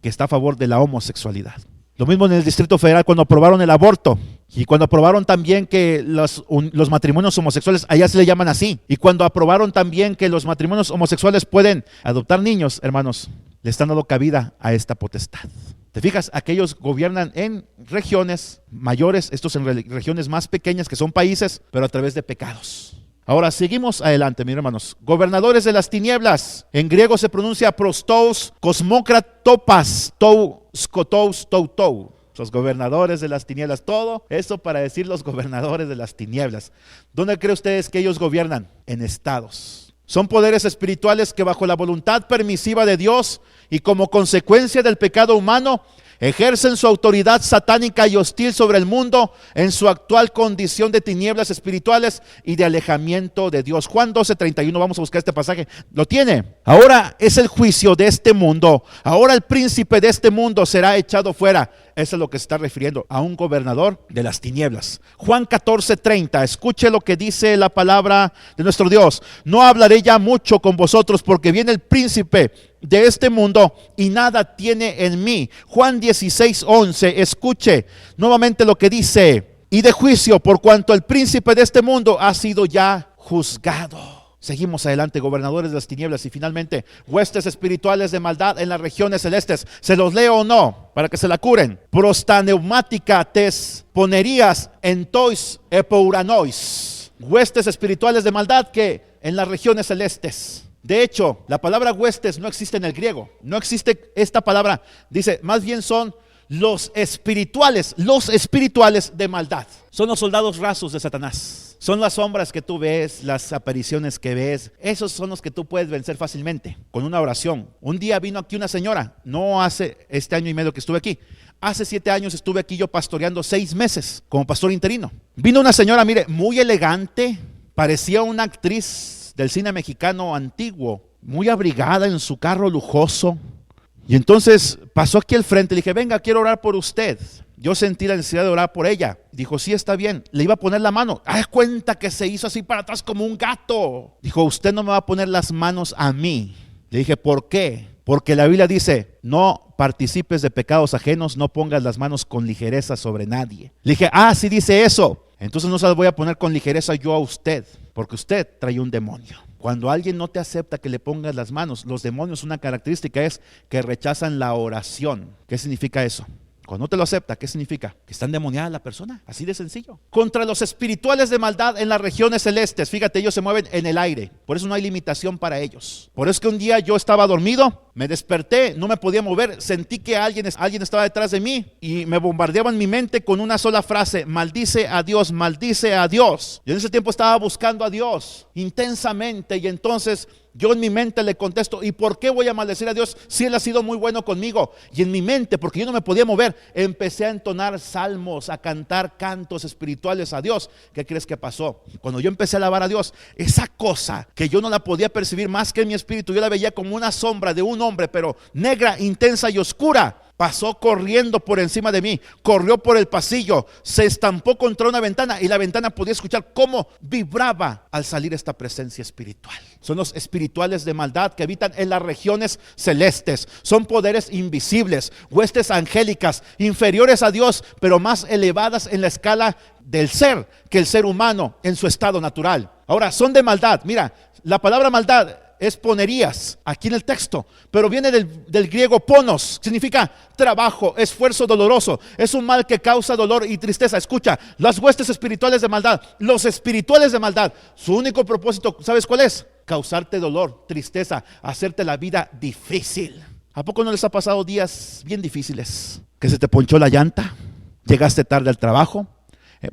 que está a favor de la homosexualidad. Lo mismo en el Distrito Federal cuando aprobaron el aborto y cuando aprobaron también que los matrimonios homosexuales, allá se le llaman así, y cuando aprobaron también que los matrimonios homosexuales pueden adoptar niños, hermanos, le están dando cabida a esta potestad. ¿Te fijas? Aquellos gobiernan en regiones mayores, estos en regiones más pequeñas que son países, pero a través de pecados. Ahora seguimos adelante, mis hermanos. Gobernadores de las tinieblas. En griego se pronuncia prostous, cosmócratopas, tou, skotous, tou. Los gobernadores de las tinieblas. Todo eso para decir los gobernadores de las tinieblas. ¿Dónde creen ustedes que ellos gobiernan? En estados. Son poderes espirituales que bajo la voluntad permisiva de Dios y como consecuencia del pecado humano ejercen su autoridad satánica y hostil sobre el mundo en su actual condición de tinieblas espirituales y de alejamiento de Dios. Juan 12:31, vamos a buscar este pasaje. ¿Lo tiene? Ahora es el juicio de este mundo. Ahora el príncipe de este mundo será echado fuera. Eso es lo que se está refiriendo a un gobernador de las tinieblas. Juan 14:30, escuche lo que dice la palabra de nuestro Dios. No hablaré ya mucho con vosotros porque viene el príncipe de este mundo y nada tiene en mí. Juan 16:11, escuche nuevamente lo que dice. Y de juicio por cuanto el príncipe de este mundo ha sido ya juzgado. Seguimos adelante, gobernadores de las tinieblas y finalmente huestes espirituales de maldad en las regiones celestes. ¿Se los leo o no? Para que se la curen. Prostaneumática tes ponerías entois epouranois. Huestes espirituales de maldad que en las regiones celestes. De hecho, la palabra huestes no existe en el griego. No existe esta palabra. Dice, más bien son los espirituales de maldad. Son los soldados rasos de Satanás. Son las sombras que tú ves, las apariciones que ves. Esos son los que tú puedes vencer fácilmente con una oración. Un día vino aquí una señora, no hace este año y medio que estuve aquí. Hace 7 años estuve aquí yo pastoreando 6 meses como pastor interino. Vino una señora, mire, muy elegante, parecía una actriz del cine mexicano antiguo, muy abrigada en su carro lujoso. Y entonces pasó aquí al frente, le dije, venga, quiero orar por usted. Yo sentí la necesidad de orar por ella. Dijo, sí, está bien. Le iba a poner la mano. Haz cuenta que se hizo así para atrás como un gato. Dijo, usted no me va a poner las manos a mí. Le dije, ¿por qué? Porque la Biblia dice, no participes de pecados ajenos, no pongas las manos con ligereza sobre nadie. Le dije, sí dice eso. Entonces no se las voy a poner con ligereza yo a usted, porque usted trae un demonio. Cuando alguien no te acepta que le pongas las manos, los demonios, una característica es que rechazan la oración. ¿Qué significa eso? Cuando no te lo acepta, ¿qué significa? Que está endemoniada la persona, así de sencillo. Contra los espirituales de maldad en las regiones celestes, fíjate, ellos se mueven en el aire, por eso no hay limitación para ellos. Por eso es que un día yo estaba dormido, me desperté, no me podía mover, sentí que alguien estaba detrás de mí y me bombardeaba en mi mente con una sola frase, maldice a Dios, maldice a Dios. Yo en ese tiempo estaba buscando a Dios intensamente y entonces yo en mi mente le contesto, ¿y por qué voy a maldecir a Dios si Él ha sido muy bueno conmigo? Y en mi mente, porque yo no me podía mover, empecé a entonar salmos, a cantar cantos espirituales a Dios. ¿Qué crees que pasó? Cuando yo empecé a alabar a Dios, esa cosa que yo no la podía percibir más que en mi espíritu, yo la veía como una sombra de un hombre, pero negra, intensa y oscura. Pasó corriendo por encima de mí, corrió por el pasillo, se estampó contra una ventana y la ventana podía escuchar cómo vibraba al salir esta presencia espiritual. Son los espirituales de maldad que habitan en las regiones celestes. Son poderes invisibles, huestes angélicas, inferiores a Dios, pero más elevadas en la escala del ser que el ser humano en su estado natural. Ahora, son de maldad. Mira, la palabra maldad es ponerías aquí en el texto, pero viene del griego ponos, significa trabajo, esfuerzo doloroso, es un mal que causa dolor y tristeza. Escucha, las huestes espirituales de maldad, los espirituales de maldad, su único propósito, ¿sabes cuál es? Causarte dolor, tristeza, hacerte la vida difícil. ¿A poco no les ha pasado días bien difíciles? Que se te ponchó la llanta, llegaste tarde al trabajo,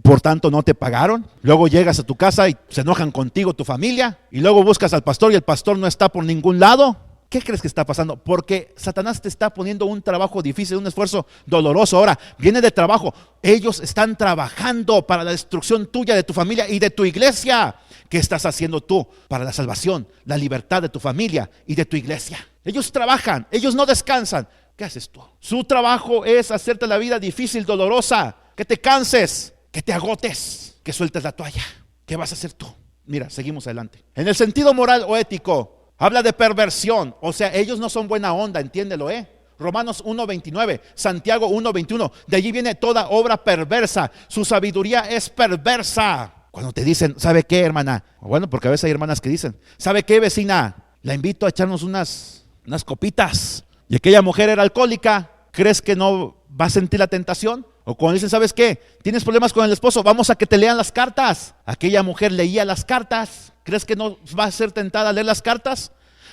por tanto no te pagaron, luego llegas a tu casa y se enojan contigo tu familia, y luego buscas al pastor y el pastor no está por ningún lado. ¿Qué crees que está pasando? Porque Satanás te está poniendo un trabajo difícil, un esfuerzo doloroso. Ahora, viene de trabajo. Ellos están trabajando para la destrucción tuya, de tu familia y de tu iglesia. ¿Qué estás haciendo tú para la salvación, la libertad de tu familia y de tu iglesia? Ellos trabajan, ellos no descansan. ¿Qué haces tú? Su trabajo es hacerte la vida difícil, dolorosa, que te canses, que te agotes, que sueltes la toalla. ¿Qué vas a hacer tú? Mira, seguimos adelante. En el sentido moral o ético, habla de perversión. O sea, ellos no son buena onda, entiéndelo, Romanos 1:29, Santiago 1:21. De allí viene toda obra perversa. Su sabiduría es perversa. Cuando te dicen, ¿sabe qué, hermana? Bueno, porque a veces hay hermanas que dicen, ¿sabe qué, vecina? La invito a echarnos unas copitas. Y aquella mujer era alcohólica. ¿Crees que no va a sentir la tentación? O cuando dicen, ¿sabes qué? ¿Tienes problemas con el esposo? Vamos a que te lean las cartas. Aquella mujer leía las cartas. ¿Crees que no va a ser tentada a leer las cartas?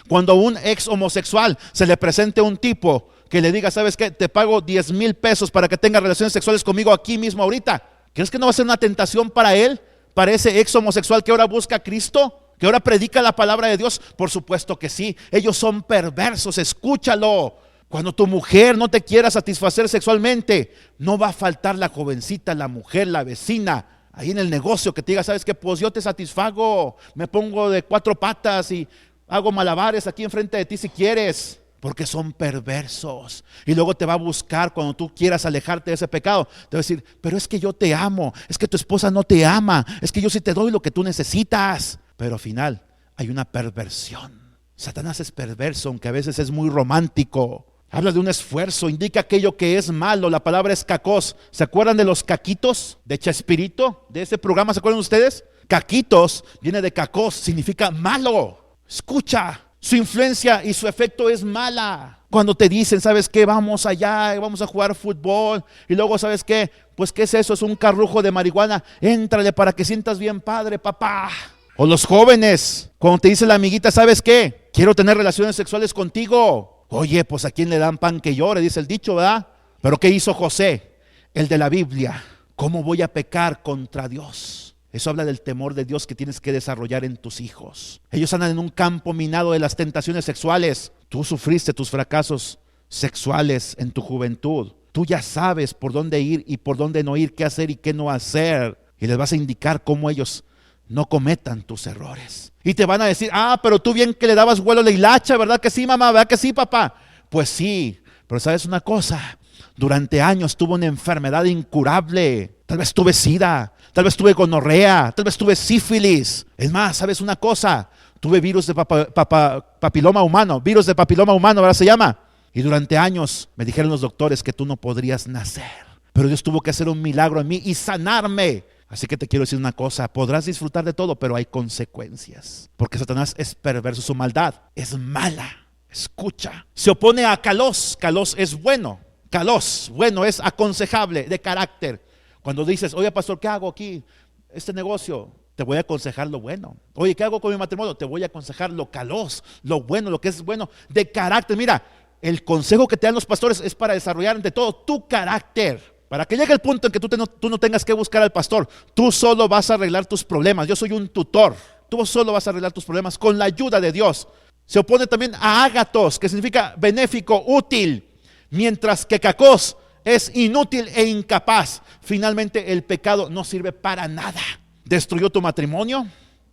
Cuando a un ex homosexual se le presente un tipo que le diga, ¿sabes qué? Te pago 10,000 pesos para que tenga relaciones sexuales conmigo aquí mismo ahorita. ¿Crees que no va a ser una tentación para él? ¿Para ese ex homosexual que ahora busca a Cristo? ¿Que ahora predica la palabra de Dios? Por supuesto que sí. Ellos son perversos, escúchalo. Cuando tu mujer no te quiera satisfacer sexualmente, no va a faltar la jovencita, la mujer, la vecina, ahí en el negocio que te diga, ¿sabes qué? Pues yo te satisfago, me pongo de 4 patas y hago malabares aquí enfrente de ti si quieres. Porque son perversos. Y luego te va a buscar cuando tú quieras alejarte de ese pecado. Te va a decir, pero es que yo te amo, es que tu esposa no te ama, es que yo sí te doy lo que tú necesitas. Pero al final hay una perversión. Satanás es perverso, aunque a veces es muy romántico. Habla de un esfuerzo, indica aquello que es malo. La palabra es cacos. ¿Se acuerdan de los caquitos de Chespirito? De ese programa, ¿se acuerdan ustedes? Caquitos viene de cacos, significa malo. Escucha, su influencia y su efecto es mala. Cuando te dicen, ¿sabes qué? Vamos allá, vamos a jugar fútbol. Y luego, ¿sabes qué? Pues, ¿qué es eso? Es un carrujo de marihuana. Éntrale para que sientas bien padre, papá. O los jóvenes, cuando te dice la amiguita, ¿sabes qué? Quiero tener relaciones sexuales contigo. Oye, pues a quién le dan pan que llore, dice el dicho, ¿verdad? Pero ¿qué hizo José? El de la Biblia. ¿Cómo voy a pecar contra Dios? Eso habla del temor de Dios que tienes que desarrollar en tus hijos. Ellos andan en un campo minado de las tentaciones sexuales. Tú sufriste tus fracasos sexuales en tu juventud. Tú ya sabes por dónde ir y por dónde no ir, qué hacer y qué no hacer. Y les vas a indicar cómo ellos no cometan tus errores. Y te van a decir, pero tú bien que le dabas vuelo a la hilacha, ¿verdad que sí, mamá? ¿Verdad que sí, papá? Pues sí, pero ¿sabes una cosa? Durante años tuve una enfermedad incurable. Tal vez tuve sida, tal vez tuve gonorrea, tal vez tuve sífilis. Es más, ¿sabes una cosa? Tuve virus de papiloma humano, ¿verdad se llama? Y durante años me dijeron los doctores que tú no podrías nacer. Pero Dios tuvo que hacer un milagro en mí y sanarme. Así que te quiero decir una cosa, podrás disfrutar de todo, pero hay consecuencias. Porque Satanás es perverso, su maldad es mala. Escucha, se opone a Kalos. Kalos es bueno. Kalos, bueno, es aconsejable, de carácter. Cuando dices, oye pastor, ¿qué hago aquí? Este negocio, te voy a aconsejar lo bueno. Oye, ¿qué hago con mi matrimonio? Te voy a aconsejar lo kalos, lo bueno, lo que es bueno, de carácter. Mira, el consejo que te dan los pastores es para desarrollar ante todo tu carácter. Para que llegue el punto en que tú no tengas que buscar al pastor. Tú solo vas a arreglar tus problemas. Yo soy un tutor. Tú solo vas a arreglar tus problemas con la ayuda de Dios. Se opone también a ágatos, que significa benéfico, útil. Mientras que kakos es inútil e incapaz. Finalmente el pecado no sirve para nada. Destruyó tu matrimonio,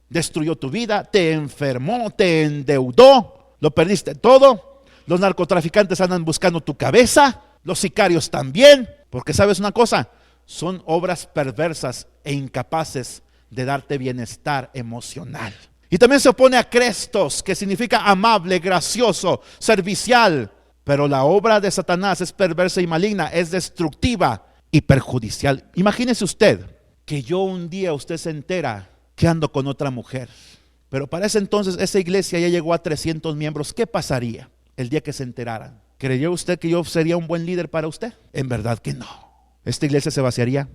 destruyó tu vida, te enfermó, te endeudó, lo perdiste todo. Los narcotraficantes andan buscando tu cabeza, los sicarios también. Porque ¿sabes una cosa? Son obras perversas e incapaces de darte bienestar emocional. Y también se opone a Crestos, que significa amable, gracioso, servicial. Pero la obra de Satanás es perversa y maligna, es destructiva y perjudicial. Imagínese usted que un día usted se entera que ando con otra mujer. Pero para ese entonces esa iglesia ya llegó a 300 miembros. ¿Qué pasaría el día que se enteraran? ¿Creyó usted que yo sería un buen líder para usted? En verdad que no. Esta iglesia se vaciaría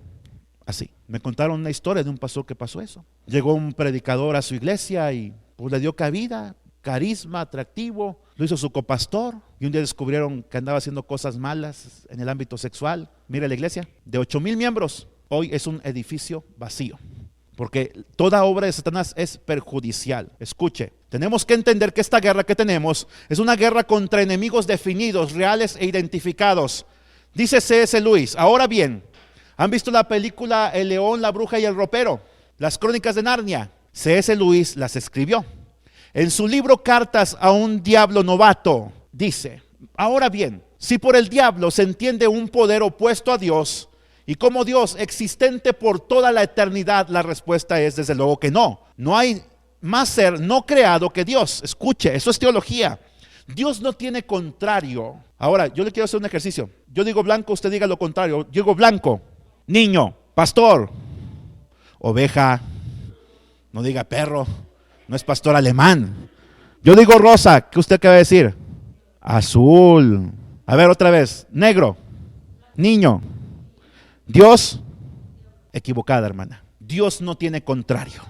así. Me contaron una historia de un pastor que pasó eso. Llegó un predicador a su iglesia y pues le dio cabida, carisma, atractivo. Lo hizo su copastor y un día descubrieron que andaba haciendo cosas malas en el ámbito sexual. Mira la iglesia, de 8,000 miembros, hoy es un edificio vacío. Porque toda obra de Satanás es perjudicial. Escuche, tenemos que entender que esta guerra que tenemos es una guerra contra enemigos definidos, reales e identificados. Dice C.S. Lewis, ahora bien, ¿han visto la película El león, la bruja y el ropero? Las crónicas de Narnia. C.S. Lewis las escribió. En su libro Cartas a un diablo novato, dice: ahora bien, si por el diablo se entiende un poder opuesto a Dios y como Dios existente por toda la eternidad, la respuesta es desde luego que no. No hay más ser no creado que Dios. Escuche, eso es teología. Dios no tiene contrario. Ahora, yo le quiero hacer un ejercicio. Yo digo blanco, usted diga lo contrario. Yo digo blanco, niño, pastor, oveja, no diga perro, no es pastor alemán. Yo digo rosa, ¿qué usted qué va a decir? Azul. A ver otra vez, negro, niño. Dios, equivocada hermana. Dios no tiene contrario.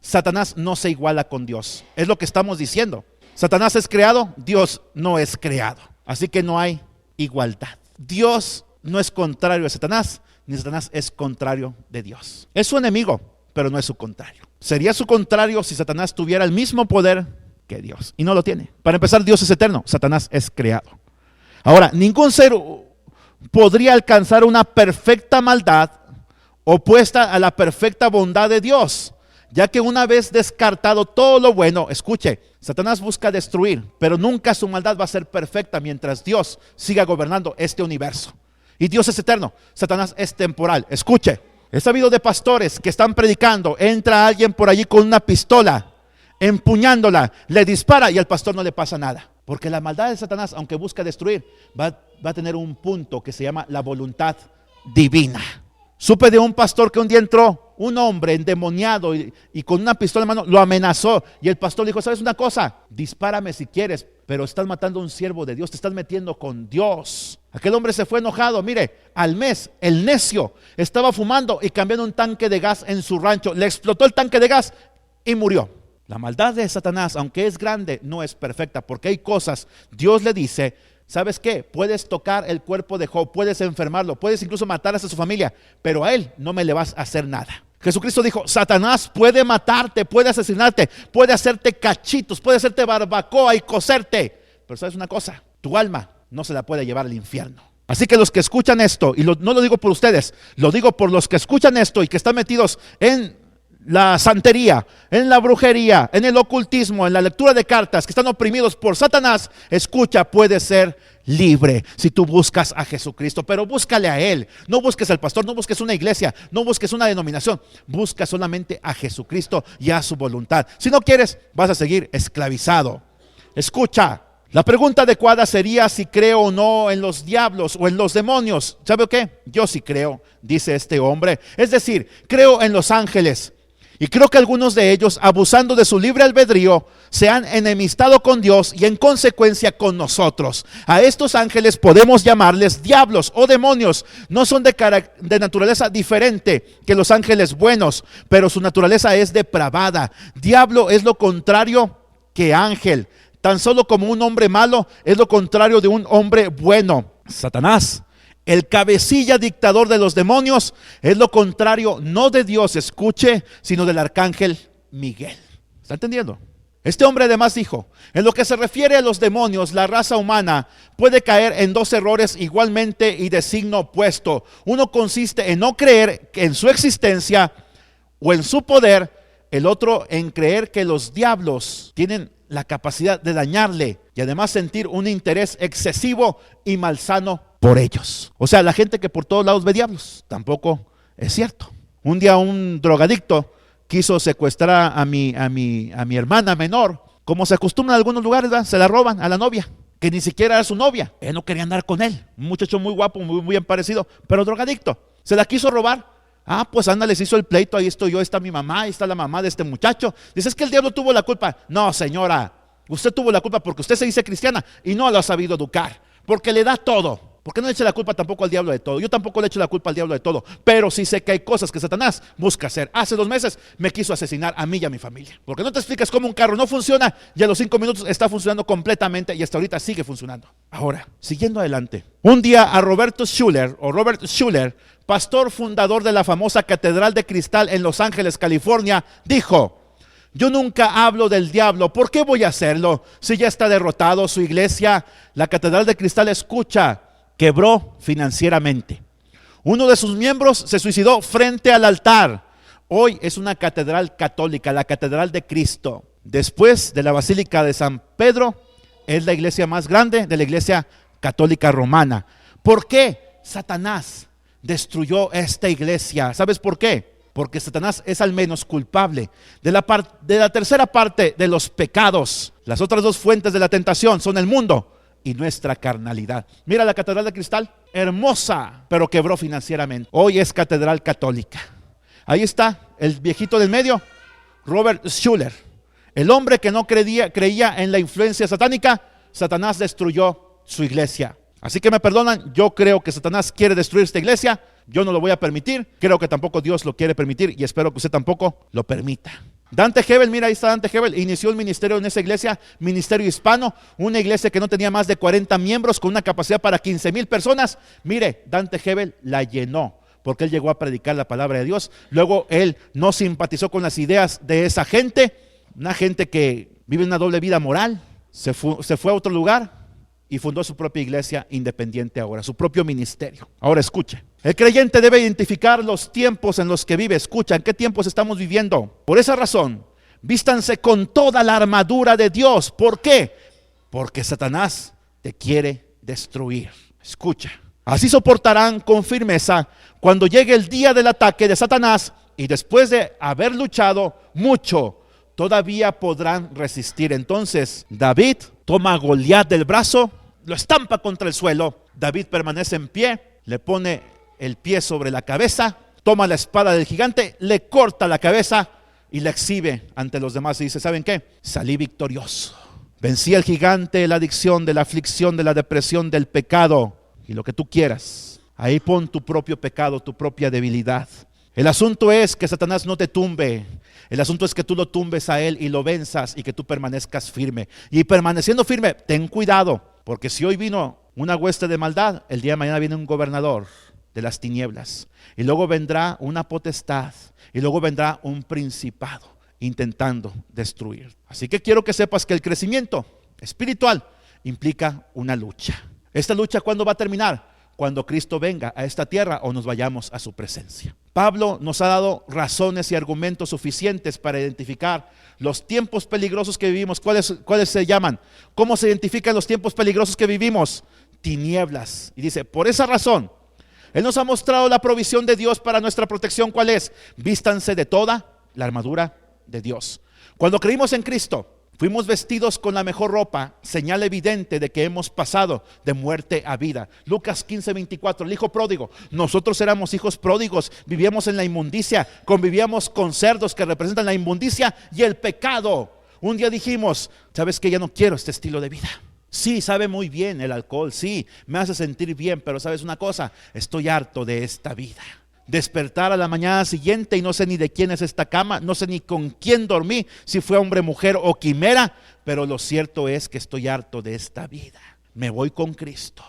Satanás no se iguala con Dios. Es lo que estamos diciendo. Satanás es creado, Dios no es creado. Así que no hay igualdad. Dios no es contrario a Satanás, ni Satanás es contrario de Dios. Es su enemigo, pero no es su contrario. Sería su contrario si Satanás tuviera el mismo poder que Dios, y no lo tiene. Para empezar, Dios es eterno, Satanás es creado. Ahora, ningún ser podría alcanzar una perfecta maldad opuesta a la perfecta bondad de Dios, ya que una vez descartado todo lo bueno, escuche, Satanás busca destruir, pero nunca su maldad va a ser perfecta mientras Dios siga gobernando este universo. Y Dios es eterno, Satanás es temporal. Escuche, he sabido de pastores que están predicando, entra alguien por allí con una pistola, empuñándola, le dispara y al pastor no le pasa nada. Porque la maldad de Satanás, aunque busca destruir, va a tener un punto que se llama la voluntad divina. Supe de un pastor que un día entró un hombre endemoniado y con una pistola en mano lo amenazó. Y el pastor le dijo: ¿sabes una cosa? Dispárame si quieres, pero estás matando a un siervo de Dios, te estás metiendo con Dios. Aquel hombre se fue enojado. Mire, al mes, el necio estaba fumando y cambiando un tanque de gas en su rancho. Le explotó el tanque de gas y murió. La maldad de Satanás, aunque es grande, no es perfecta, porque hay cosas, Dios le dice: ¿sabes qué? Puedes tocar el cuerpo de Job, puedes enfermarlo, puedes incluso matar a su familia, pero a él no me le vas a hacer nada. Jesucristo dijo: Satanás puede matarte, puede asesinarte, puede hacerte cachitos, puede hacerte barbacoa y cocerte, pero ¿sabes una cosa? Tu alma no se la puede llevar al infierno. Así que los que escuchan esto, y no lo digo por ustedes, lo digo por los que escuchan esto y que están metidos en la santería, en la brujería, en el ocultismo, en la lectura de cartas, que están oprimidos por Satanás, escucha, puede ser libre si tú buscas a Jesucristo, pero búscale a Él. No busques al pastor, no busques una iglesia, no busques una denominación, busca solamente a Jesucristo y a su voluntad. Si no quieres, vas a seguir esclavizado. Escucha, la pregunta adecuada sería si creo o no en los diablos o en los demonios. ¿Sabe qué? Yo sí creo, dice este hombre. Es decir, creo en los ángeles. Y creo que algunos de ellos, abusando de su libre albedrío, se han enemistado con Dios y en consecuencia con nosotros. A estos ángeles podemos llamarles diablos o demonios. No son de naturaleza diferente que los ángeles buenos, pero su naturaleza es depravada. Diablo es lo contrario que ángel. Tan solo como un hombre malo es lo contrario de un hombre bueno. Satanás, el cabecilla dictador de los demonios, es lo contrario no de Dios, escuche, sino del arcángel Miguel. ¿Está entendiendo? Este hombre además dijo: en lo que se refiere a los demonios, la raza humana puede caer en dos errores igualmente y de signo opuesto. Uno consiste en no creer en su existencia o en su poder, el otro en creer que los diablos tienen la capacidad de dañarle y además sentir un interés excesivo y malsano por ellos. O sea, la gente que por todos lados ve diablos, tampoco es cierto. Un día un drogadicto quiso secuestrar a mi hermana menor, como se acostumbra en algunos lugares, ¿verdad? Se la roban a la novia, que ni siquiera era su novia. Él no quería andar con él, un muchacho muy guapo, muy bien parecido, pero drogadicto. Se la quiso robar. Ah, pues anda, les hizo el pleito, ahí estoy yo, ahí está mi mamá, ahí está la mamá de este muchacho. Dice: es que el diablo tuvo la culpa. No, señora, usted tuvo la culpa porque usted se dice cristiana y no lo ha sabido educar, porque le da todo. ¿Por qué no le eche la culpa tampoco al diablo de todo? Yo tampoco le echo la culpa al diablo de todo, pero sí sé que hay cosas que Satanás busca hacer. Hace 2 meses me quiso asesinar a mí y a mi familia, porque no te explicas cómo un carro no funciona y a los 5 minutos está funcionando completamente y hasta ahorita sigue funcionando. Ahora, siguiendo adelante, un día a Robert Schuller, pastor fundador de la famosa Catedral de Cristal en Los Ángeles, California, dijo: yo nunca hablo del diablo, ¿por qué voy a hacerlo? Si ya está derrotado su iglesia, la Catedral de Cristal, escucha, quebró financieramente. Uno de sus miembros se suicidó frente al altar. Hoy es una catedral católica, la Catedral de Cristo. después de la Basílica de San Pedro, es la iglesia más grande de la iglesia católica romana. ¿Por qué Satanás destruyó esta iglesia? ¿Sabes por qué? Porque Satanás es al menos culpable de la tercera parte de los pecados. Las otras dos fuentes de la tentación son el mundo y nuestra carnalidad. Mira la catedral de cristal, hermosa, pero quebró financieramente. Hoy es catedral católica. Ahí está el viejito del medio, Robert Schuller, el hombre que no creía en la influencia satánica. Satanás destruyó su iglesia. Así que me perdonan, yo creo que Satanás quiere destruir esta iglesia. Yo no lo voy a permitir, creo que tampoco Dios lo quiere permitir y espero que usted tampoco lo permita. Dante Hebel, mira, ahí está Dante Hebel, inició un ministerio en esa iglesia, ministerio hispano, una iglesia que no tenía más de 40 miembros, con una capacidad para 15,000 personas. Mire, Dante Hebel la llenó, porque él llegó a predicar la palabra de Dios. Luego él no simpatizó con las ideas de esa gente, una gente que vive una doble vida moral, se fue a otro lugar y fundó su propia iglesia independiente ahora, su propio ministerio. Ahora escuche, el creyente debe identificar los tiempos en los que vive. Escucha, ¿en qué tiempos estamos viviendo? Por esa razón, vístanse con toda la armadura de Dios. ¿Por qué? Porque Satanás te quiere destruir. Escucha, así soportarán con firmeza cuando llegue el día del ataque de Satanás, y después de haber luchado mucho, todavía podrán resistir. Entonces David toma a Goliat del brazo, lo estampa contra el suelo. David permanece en pie, le pone el pie sobre la cabeza, toma la espada del gigante, le corta la cabeza y la exhibe ante los demás y dice: ¿saben qué? Salí victorioso. Vencí al gigante de la adicción, de la aflicción, de la depresión, del pecado y lo que tú quieras. Ahí pon tu propio pecado, tu propia debilidad. El asunto es que Satanás no te tumbe. El asunto es que tú lo tumbes a él y lo venzas y que tú permanezcas firme. Y permaneciendo firme, ten cuidado, porque si hoy vino una hueste de maldad, el día de mañana viene un gobernador de las tinieblas. Y luego vendrá una potestad. Y luego vendrá un principado intentando destruir. Así que quiero que sepas que el crecimiento espiritual implica una lucha. ¿Esta lucha cuándo va a terminar? Cuando Cristo venga a esta tierra o nos vayamos a su presencia. Pablo nos ha dado razones y argumentos suficientes para identificar los tiempos peligrosos que vivimos. ¿Cuáles se llaman? ¿Cómo se identifican los tiempos peligrosos que vivimos? Tinieblas. Y dice, por esa razón, Él nos ha mostrado la provisión de Dios para nuestra protección. ¿Cuál es? Vístanse de toda la armadura de Dios. Cuando creímos en Cristo, fuimos vestidos con la mejor ropa, señal evidente de que hemos pasado de muerte a vida. Lucas 15:24, el hijo pródigo. Nosotros éramos hijos pródigos, vivíamos en la inmundicia, convivíamos con cerdos que representan la inmundicia y el pecado. Un día dijimos, ¿sabes qué? Ya no quiero este estilo de vida. Sí, sabe muy bien el alcohol, sí, me hace sentir bien, pero ¿sabes una cosa? Estoy harto de esta vida. Despertar a la mañana siguiente y no sé ni de quién es esta cama, no sé ni con quién dormí, si fue hombre, mujer o quimera, pero lo cierto es que estoy harto de esta vida. Me voy con Cristo,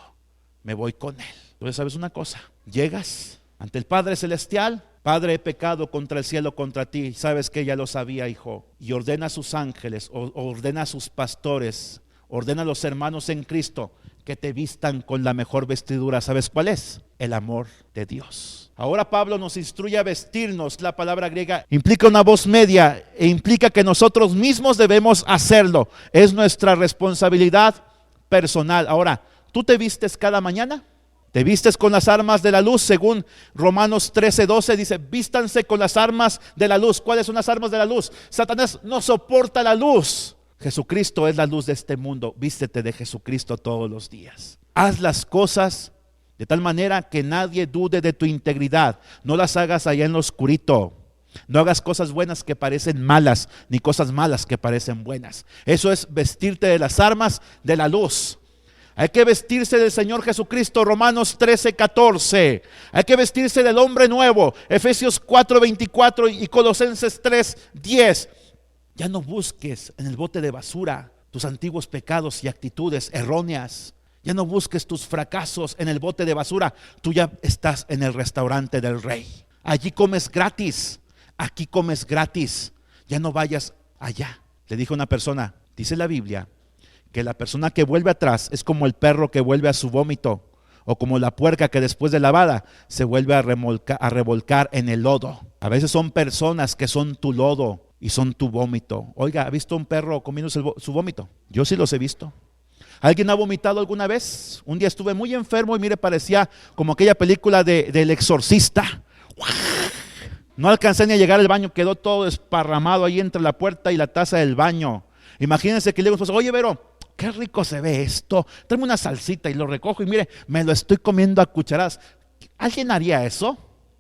me voy con Él. Entonces, ¿sabes una cosa? Llegas ante el Padre Celestial: Padre, he pecado contra el cielo, contra ti. ¿Sabes que ya lo sabía, hijo? Y ordena a sus ángeles, ordena a sus pastores, ordena a los hermanos en Cristo que te vistan con la mejor vestidura. ¿Sabes cuál es? El amor de Dios. Ahora Pablo nos instruye a vestirnos. La palabra griega implica una voz media e implica que nosotros mismos debemos hacerlo. Es nuestra responsabilidad personal. Ahora, ¿tú te vistes cada mañana? ¿Te vistes con las armas de la luz? Según Romanos 13:12 dice, vístanse con las armas de la luz. ¿Cuáles son las armas de la luz? Satanás no soporta la luz. Jesucristo es la luz de este mundo. Vístete de Jesucristo todos los días. Haz las cosas de tal manera que nadie dude de tu integridad. No las hagas allá en lo oscurito. No hagas cosas buenas que parecen malas, ni cosas malas que parecen buenas. Eso es vestirte de las armas de la luz. Hay que vestirse del Señor Jesucristo, Romanos 13:14. Hay que vestirse del hombre nuevo, Efesios 4:24 y Colosenses 3:10. Ya no busques en el bote de basura tus antiguos pecados y actitudes erróneas. Ya no busques tus fracasos en el bote de basura. Tú ya estás en el restaurante del Rey. Allí comes gratis. Aquí comes gratis. Ya no vayas allá. Le dijo una persona, dice la Biblia, que la persona que vuelve atrás es como el perro que vuelve a su vómito, o como la puerca que después de lavada se vuelve a revolcar en el lodo. A veces son personas que son tu lodo, y son tu vómito. Oiga, ¿ha visto un perro comiéndose su vómito? Yo sí los he visto. ¿Alguien ha vomitado alguna vez? Un día estuve muy enfermo y mire, parecía como aquella película del exorcista. No alcancé ni a llegar al baño, quedó todo desparramado ahí entre la puerta y la taza del baño. Imagínense que le digo, oye Vero, qué rico se ve esto, tráeme una salsita, y lo recojo y mire, me lo estoy comiendo a cucharadas. ¿Alguien haría eso?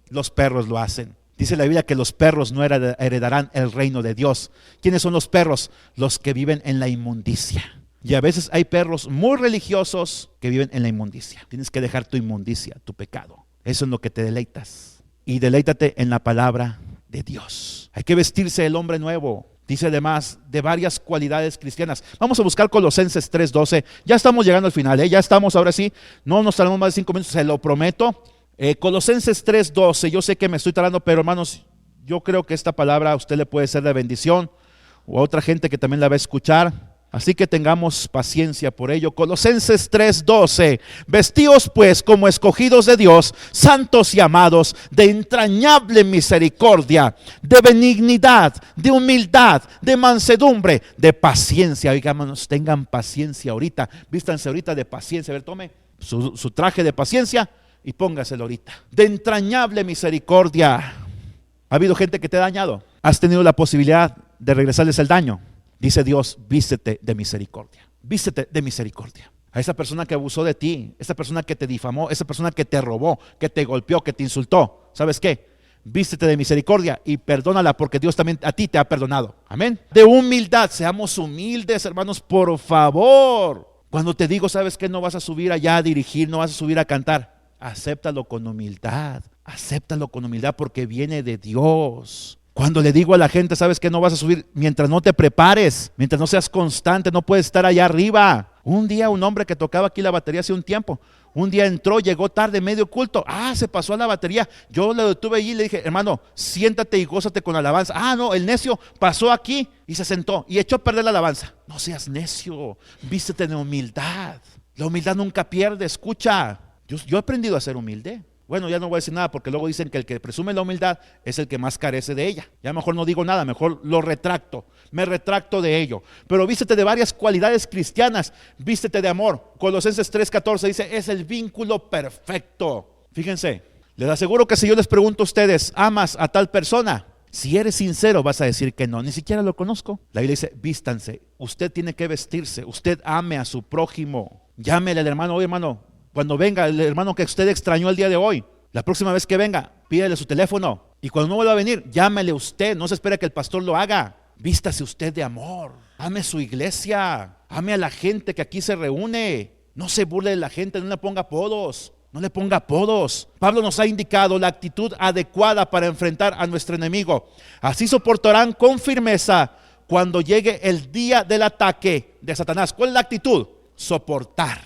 Los perros lo hacen. Dice la Biblia que los perros no heredarán el reino de Dios. ¿Quiénes son los perros? Los que viven en la inmundicia. Y a veces hay perros muy religiosos que viven en la inmundicia. Tienes que dejar tu inmundicia, tu pecado. Eso es lo que te deleitas. Y deleítate en la palabra de Dios. Hay que vestirse el hombre nuevo. Dice además de varias cualidades cristianas. Vamos a buscar Colosenses 3:12. Ya estamos llegando al final, ya estamos ahora sí. No nos tardamos más de 5 minutos, se lo prometo. Colosenses 3:12. Yo sé que me estoy tardando, pero hermanos, yo creo que esta palabra a usted le puede ser de bendición, o a otra gente que también la va a escuchar. Así que tengamos paciencia por ello. Colosenses 3:12. Vestíos pues como escogidos de Dios, santos y amados, de entrañable misericordia, de benignidad, de humildad, de mansedumbre, de paciencia. Oigámonos, tengan paciencia ahorita. Vístanse ahorita de paciencia. A ver, tome su traje de paciencia y póngaselo ahorita. De entrañable misericordia. ¿Ha habido gente que te ha dañado? ¿Has tenido la posibilidad de regresarles el daño? Dice Dios, vístete de misericordia. Vístete de misericordia. A esa persona que abusó de ti, esa persona que te difamó, esa persona que te robó, que te golpeó, que te insultó. ¿Sabes qué? Vístete de misericordia y perdónala, porque Dios también a ti te ha perdonado. Amén. De humildad, seamos humildes, hermanos, por favor. Cuando te digo, ¿sabes qué? No vas a subir allá a dirigir, no vas a subir a cantar. Acéptalo con humildad. Acéptalo con humildad porque viene de Dios. Cuando le digo a la gente, ¿sabes qué? No vas a subir mientras no te prepares, mientras no seas constante, no puedes estar allá arriba. Un día un hombre que tocaba aquí la batería hace un tiempo, un día entró, llegó tarde, medio culto, se pasó a la batería. Yo lo detuve allí y le dije, hermano, siéntate y gózate con la alabanza. No, el necio pasó aquí y se sentó y echó a perder la alabanza. No seas necio, vístete de humildad. La humildad nunca pierde, escucha. Yo he aprendido a ser humilde. Bueno, ya no voy a decir nada porque luego dicen que el que presume la humildad es el que más carece de ella. Ya mejor no digo nada, mejor lo retracto, me retracto de ello. Pero vístete de varias cualidades cristianas, vístete de amor. Colosenses 3:14 dice, es el vínculo perfecto. Fíjense, les aseguro que si yo les pregunto a ustedes, ¿amas a tal persona? Si eres sincero vas a decir que no, ni siquiera lo conozco. La Biblia dice, vístanse, usted tiene que vestirse, usted ame a su prójimo. Llámele al hermano, oye hermano, cuando venga el hermano que usted extrañó el día de hoy, la próxima vez que venga, pídele su teléfono. Y cuando no vuelva a venir, llámele usted. No se espera que el pastor lo haga. Vístase usted de amor. Ame su iglesia. Ame a la gente que aquí se reúne. No se burle de la gente, no le ponga apodos. No le ponga apodos. Pablo nos ha indicado la actitud adecuada para enfrentar a nuestro enemigo. Así soportarán con firmeza cuando llegue el día del ataque de Satanás. ¿Cuál es la actitud? Soportar.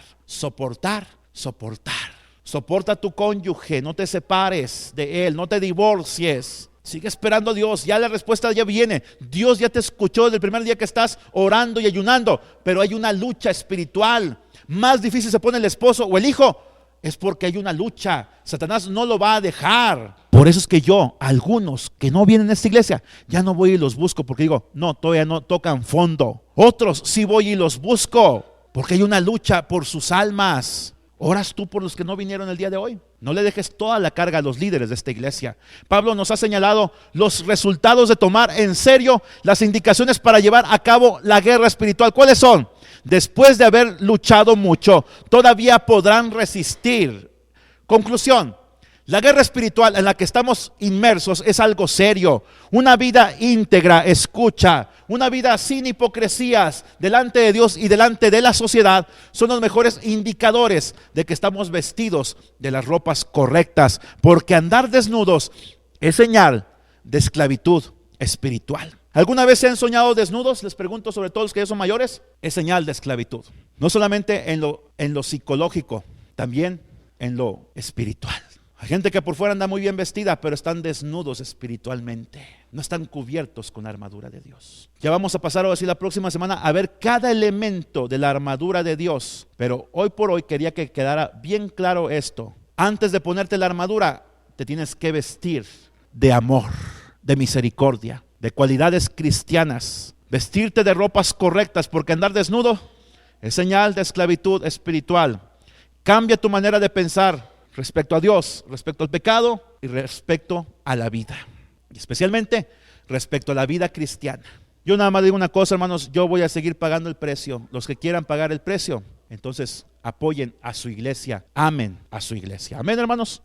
Soporta a tu cónyuge, no te separes de él, no te divorcies. Sigue esperando a Dios, ya la respuesta ya viene. Dios ya te escuchó desde el primer día que estás orando y ayunando, pero hay una lucha espiritual. Más difícil se pone el esposo o el hijo, es porque hay una lucha. Satanás no lo va a dejar. Por eso es que yo, algunos que no vienen a esta iglesia, ya no voy y los busco porque digo, no, todavía no tocan fondo. Otros sí voy y los busco porque hay una lucha por sus almas. ¿Oras tú por los que no vinieron el día de hoy? No le dejes toda la carga a los líderes de esta iglesia. Pablo nos ha señalado los resultados de tomar en serio las indicaciones para llevar a cabo la guerra espiritual. ¿Cuáles son? Después de haber luchado mucho, todavía podrán resistir. Conclusión. La guerra espiritual en la que estamos inmersos es algo serio. Una vida íntegra, escucha, una vida sin hipocresías delante de Dios y delante de la sociedad son los mejores indicadores de que estamos vestidos de las ropas correctas, porque andar desnudos es señal de esclavitud espiritual. ¿Alguna vez se han soñado desnudos? Les pregunto, sobre todo los que ya son mayores. Es señal de esclavitud. No solamente en lo psicológico, también en lo espiritual. Hay gente que por fuera anda muy bien vestida, pero están desnudos espiritualmente. No están cubiertos con la armadura de Dios. Ya vamos a pasar ahora sí la próxima semana a ver cada elemento de la armadura de Dios. Pero hoy por hoy quería que quedara bien claro esto. Antes de ponerte la armadura, te tienes que vestir de amor, de misericordia. de cualidades cristianas. Vestirte de ropas correctas, porque andar desnudo es señal de esclavitud espiritual. Cambia tu manera de pensar respecto a Dios, respecto al pecado y respecto a la vida. Y especialmente respecto a la vida cristiana. Yo nada más digo una cosa, hermanos, yo voy a seguir pagando el precio. Los que quieran pagar el precio, entonces apoyen a su iglesia, amen a su iglesia. Amén, hermanos.